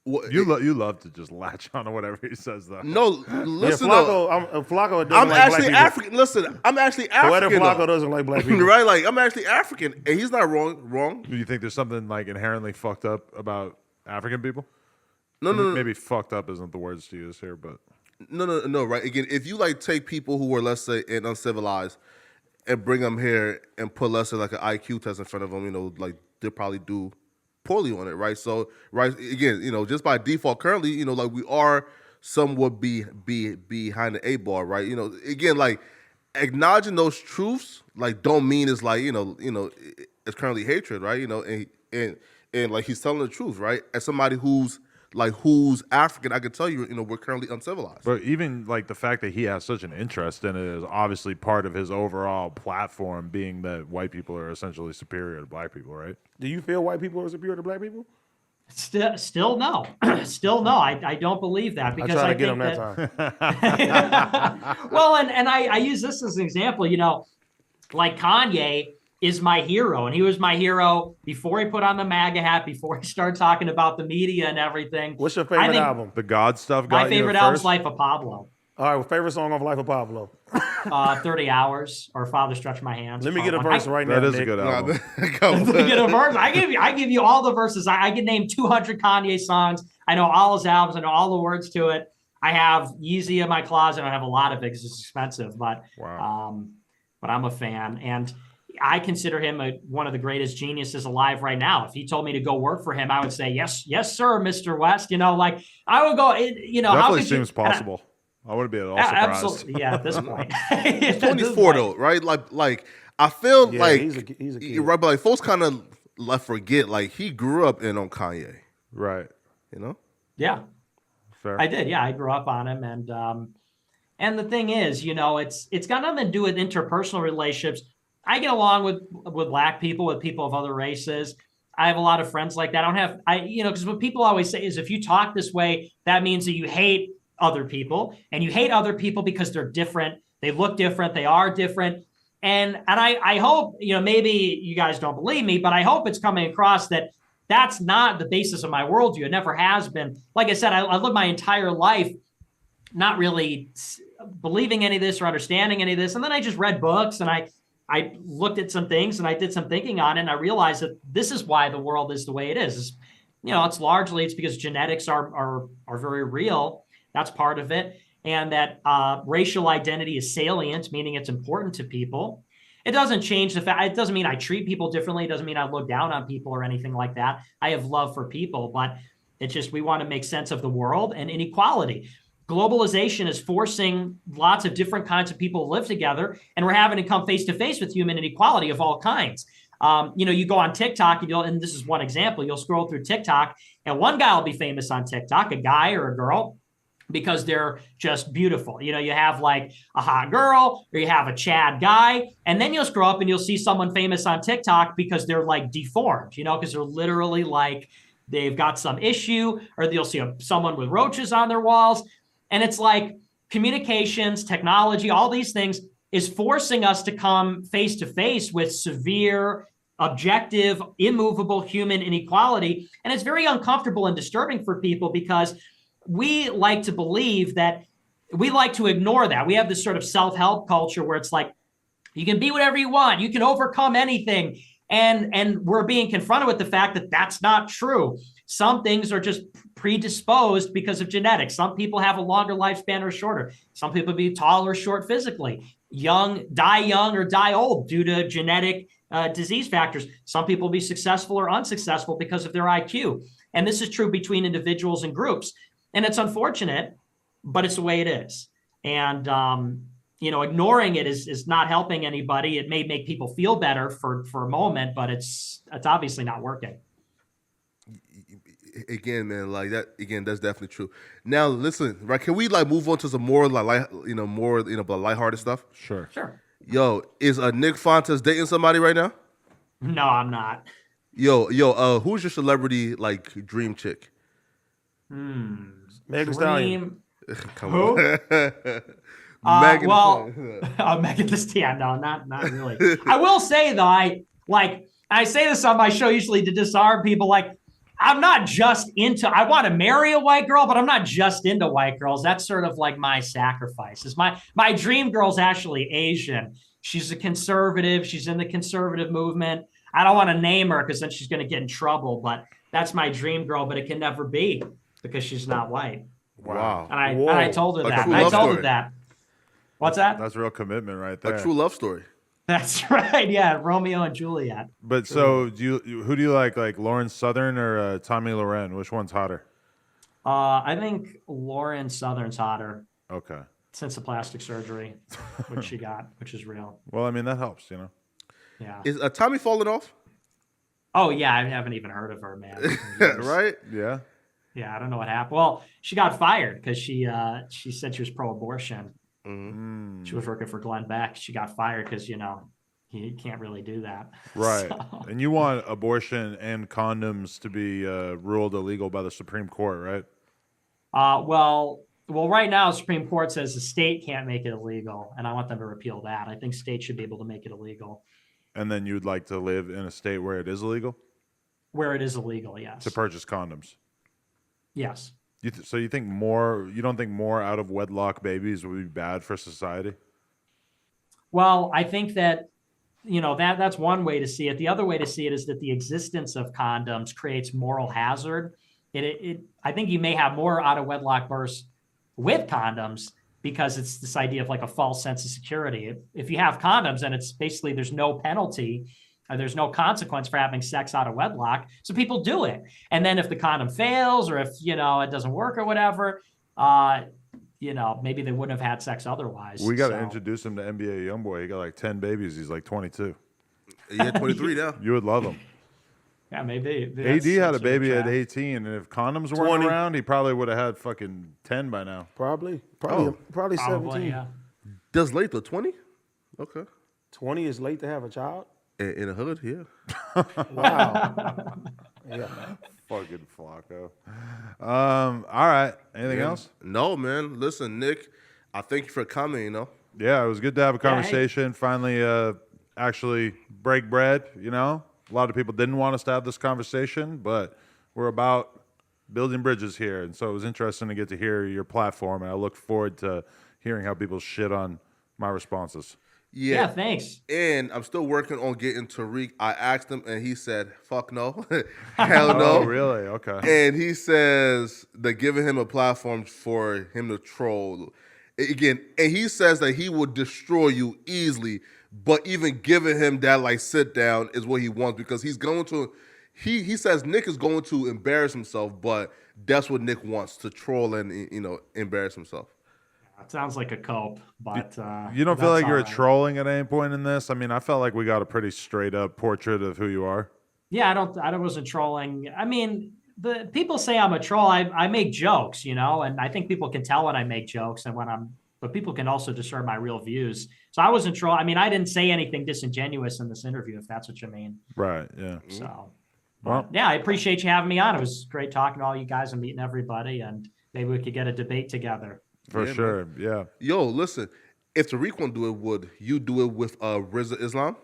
Well, You love to just latch on to whatever he says, though. no, Yeah, listen. though. Flakko doesn't I'm like actually black people. African. Listen, I'm actually Poetic African. Flakko though. doesn't like black people. Right? Like I'm actually African, and he's not wrong. Do you think there's something like inherently fucked up about African people? No. Maybe fucked up isn't the words to use here, but No. Right? Again, if you like take people who are, let's say, in uncivilized, and bring them here and put, let's say, like an IQ test in front of them, like they'll probably do poorly on it, right? So, right, again, just by default, currently, like we are somewhat be behind the eight ball, right? Again, like acknowledging those truths, like don't mean it's like it's currently hatred, right? And like he's telling the truth, right? As somebody who's African, I can tell you, we're currently uncivilized. But even like the fact that he has such an interest in it is obviously part of his overall platform, being that white people are essentially superior to black people, right? Do you feel white people are superior to black people? Still no. Still no. I don't believe that, because I try to I get think them that time. well, and I use this as an example, like Kanye is my hero, and he was my hero before he put on the MAGA hat, before he started talking about the media and everything. What's your favorite album? The God stuff got My favorite you album's first? Life of Pablo. All right, well, favorite song off Life of Pablo. 30 Hours, or Father Stretch My Hands. Let me get a verse right now. That is Nick. a good album. Let me get a verse. I give you all the verses. I can name 200 Kanye songs. I know all his albums. I know all the words to it. I have Yeezy in my closet. I have a lot of it because it's expensive, but Wow. but I'm a fan, and I consider him one of the greatest geniuses alive right now. If he told me to go work for him, I would say yes, sir, Mr. West. Like I would go. Definitely seems possible. I wouldn't be at all surprised. Absolutely, yeah. At this point, He's 24 though, right? Like I feel Yeah, like he's a kid. right, but like folks kind of forget like he grew up on Kanye, Right. Yeah, Fair. I did. Yeah, I grew up on him, and the thing is, it's got nothing to do with interpersonal relationships. I get along with black people, with people of other races. I have a lot of friends like that. Because what people always say is if you talk this way, that means that you hate other people, and you hate other people because they're different. They look different. They are different. And I hope, maybe you guys don't believe me, but I hope it's coming across that that's not the basis of my worldview. It never has been. Like I said, I lived my entire life not really believing any of this or understanding any of this. And then I just read books, and I looked at some things, and I did some thinking on it, and I realized that this is why the world is the way it is. It's because genetics are very real. That's part of it. And that racial identity is salient, meaning it's important to people. It doesn't change the fact. It doesn't mean I treat people differently. It doesn't mean I look down on people or anything like that. I have love for people, but it's just we want to make sense of the world and inequality. Globalization is forcing lots of different kinds of people to live together, and we're having to come face to face with human inequality of all kinds. You go on TikTok and this is one example. You'll scroll through TikTok and one guy will be famous on TikTok, a guy or a girl, because they're just beautiful. You have like a hot girl or you have a Chad guy, and then you'll scroll up and you'll see someone famous on TikTok because they're like deformed, because they're literally like they've got some issue, or you'll see someone with roaches on their walls. And it's like communications, technology, all these things is forcing us to come face to face with severe, objective, immovable human inequality. And it's very uncomfortable and disturbing for people because we like to believe that we like to ignore that. We have this sort of self-help culture where it's like, you can be whatever you want. You can overcome anything. And we're being confronted with the fact that that's not true. Some things are just predisposed because of genetics. Some people have a longer lifespan or shorter. Some people be tall or short physically. Young or die old due to genetic disease factors. Some people be successful or unsuccessful because of their IQ. And this is true between individuals and groups. And it's unfortunate, but it's the way it is. And, ignoring it is not helping anybody. It may make people feel better for a moment, but it's obviously not working. Again, man, like that. Again, that's definitely true. Now, listen, right? Can we like move on to some more lighthearted stuff? Sure. Yo, is Nick Fuentes dating somebody right now? No, I'm not. Yo, who's your celebrity like dream chick? Megan Thee Stallion. Come Who? on. Megan. Megan Thee Stallion. No, not really. I will say though, I say this on my show usually to disarm people. Like, I'm not just I want to marry a white girl, but I'm not just into white girls. That's sort of like my sacrifice. My dream girl's actually Asian. She's a conservative. She's in the conservative movement. I don't want to name her because then she's going to get in trouble, but that's my dream girl, but it can never be because she's not white. Wow. And I told her that. I told her that. What's that? That's real commitment right there. A true love story. That's right. Yeah, Romeo and Juliet. But so, who do you like Lauren Southern or Tommy Loren? Which one's hotter? I think Lauren Southern's hotter. Okay. Since the plastic surgery, which she got, which is real. Well, I mean that helps, Yeah. Is Tommy falling off? Oh yeah, I haven't even heard of her, man. Right? Yeah. Yeah, I don't know what happened. Well, she got fired because she said she was pro-abortion. Mm-hmm. She was working for Glenn Beck. She got fired because he can't really do that. Right. So. And you want abortion and condoms to be ruled illegal by the Supreme Court, right? Well, right now, the Supreme Court says the state can't make it illegal, and I want them to repeal that. I think states should be able to make it illegal. And then you'd like to live in a state where it is illegal? Where it is illegal, yes. To purchase condoms? Yes. So you don't think more out of wedlock babies would be bad for society? Well, I think that, that's one way to see it. The other way to see it is that the existence of condoms creates moral hazard. I think you may have more out of wedlock births with condoms because it's this idea of like a false sense of security. If you have condoms, then it's basically there's no penalty. There's no consequence for having sex out of wedlock. So people do it. And then if the condom fails or if, it doesn't work or whatever, maybe they wouldn't have had sex otherwise. We got to introduce him to NBA Youngboy. He got like 10 babies. He's like 22. Yeah, 23 now. You would love him. Yeah, maybe. AD had a baby at 18, and if condoms weren't 20. around, he probably would have had fucking 10 by now. Probably Probably, 17. yeah. Does late though? 20? Okay. 20 is late to have a child? In a hood, yeah. Wow. Yeah. Fucking Flakko. All right. Anything else? No, man. Listen, Nick, I thank you for coming, Yeah, it was good to have a conversation. Finally, actually break bread, A lot of people didn't want us to have this conversation, but we're about building bridges here. And so it was interesting to get to hear your platform, and I look forward to hearing how people shit on my responses. Yeah, thanks. And I'm still working on getting Tariq. I asked him, and he said, fuck no. Hell no. Oh, really? Okay. And he says they're giving him a platform for him to troll. Again, and he says that he will destroy you easily, but even giving him that, like, sit down is what he wants because he's going to, he says Nick is going to embarrass himself, but that's what Nick wants, to troll and, embarrass himself. It sounds like a cope, but You don't feel that's like you were all right. trolling at any point in this? I mean, I felt like we got a pretty straight up portrait of who you are. Yeah, I wasn't trolling. I mean, the people say I'm a troll. I make jokes, you know, and I think people can tell when I make jokes and but people can also discern my real views. So I wasn't troll. I mean, I didn't say anything disingenuous in this interview, if that's what you mean. Right. Yeah. So, Well, yeah, I appreciate you having me on. It was great talking to all you guys and meeting everybody, and maybe we could get a debate together. for Yeah, sure. Yeah. Yo, listen, if Tariq won't do it, would you do it with RZA Islam?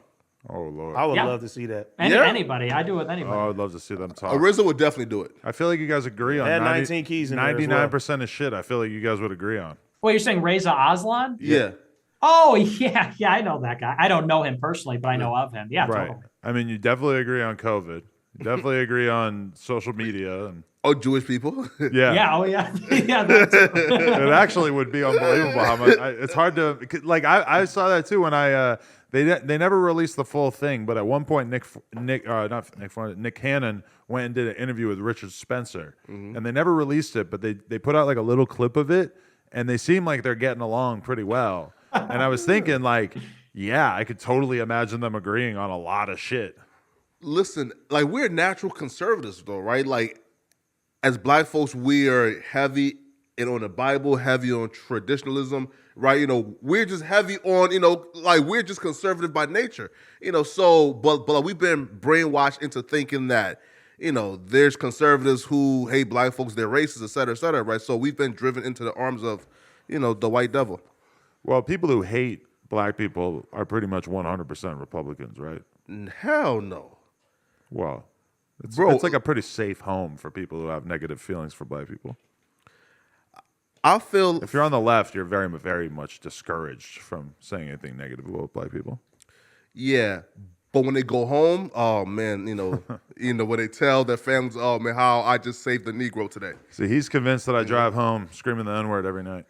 Oh, Lord. I would Yeah. love to see that. Yeah? Anybody, I do it with anybody. Oh, I would love to see them talk. RZA would definitely do it. I feel like you guys agree on Add 19 keys in there as well. 99% of shit. I feel like you guys would agree on. Well, you're saying Reza Aslan? Yeah. Oh, yeah, I know that guy. I don't know him personally, but I know of him. Yeah, Right. totally. I mean, you definitely agree on COVID. You definitely agree on social media. And Or Jewish people. yeah. Yeah, oh yeah, yeah. That's It actually would be unbelievable how much. It's hard to like. I saw that too when they never released the full thing, but at one point Nick Cannon went and did an interview with Richard Spencer, and they never released it, but they put out like a little clip of it, and they seem like they're getting along pretty well. And I was thinking like, yeah, I could totally imagine them agreeing on a lot of shit. Listen, like we're natural conservatives though, right? Like as black folks, we are heavy on the Bible, heavy on traditionalism, right? You know, we're just heavy on, you know, like we're just conservative by nature, you know. So, but we've been brainwashed into thinking that, you know, there's conservatives who hate black folks, they're racist, et cetera, right? So we've been driven into the arms of, you know, the white devil. Well, people who hate black people are pretty much 100% Republicans, right? Hell no. Well, it's Bro, like a pretty safe home for people who have negative feelings for black people. I feel If you're on the left, you're very, very much discouraged from saying anything negative about black people. yeah, but when they go home, oh man, you know, when they tell their families, oh man, how I just saved the Negro today. See, he's convinced that I drive home screaming the N-word every night.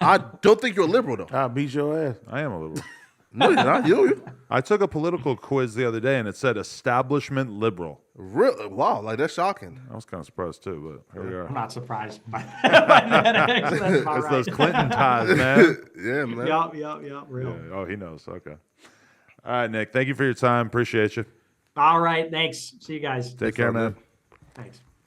I don't think you're a liberal though. I'll beat your ass. I am a liberal. No, you're not. You I took a political quiz the other day, and it said establishment liberal. really? Wow, like that's shocking. I was kind of surprised, too, but here we I'm are. not surprised by that. Actually, that's about It's right. those Clinton ties, man. Yeah, man. Yep, real. Yeah. Oh, he knows. Okay. All right, Nick. Thank you for your time. Appreciate you. All right, thanks. See you guys. Take care, man. Thanks.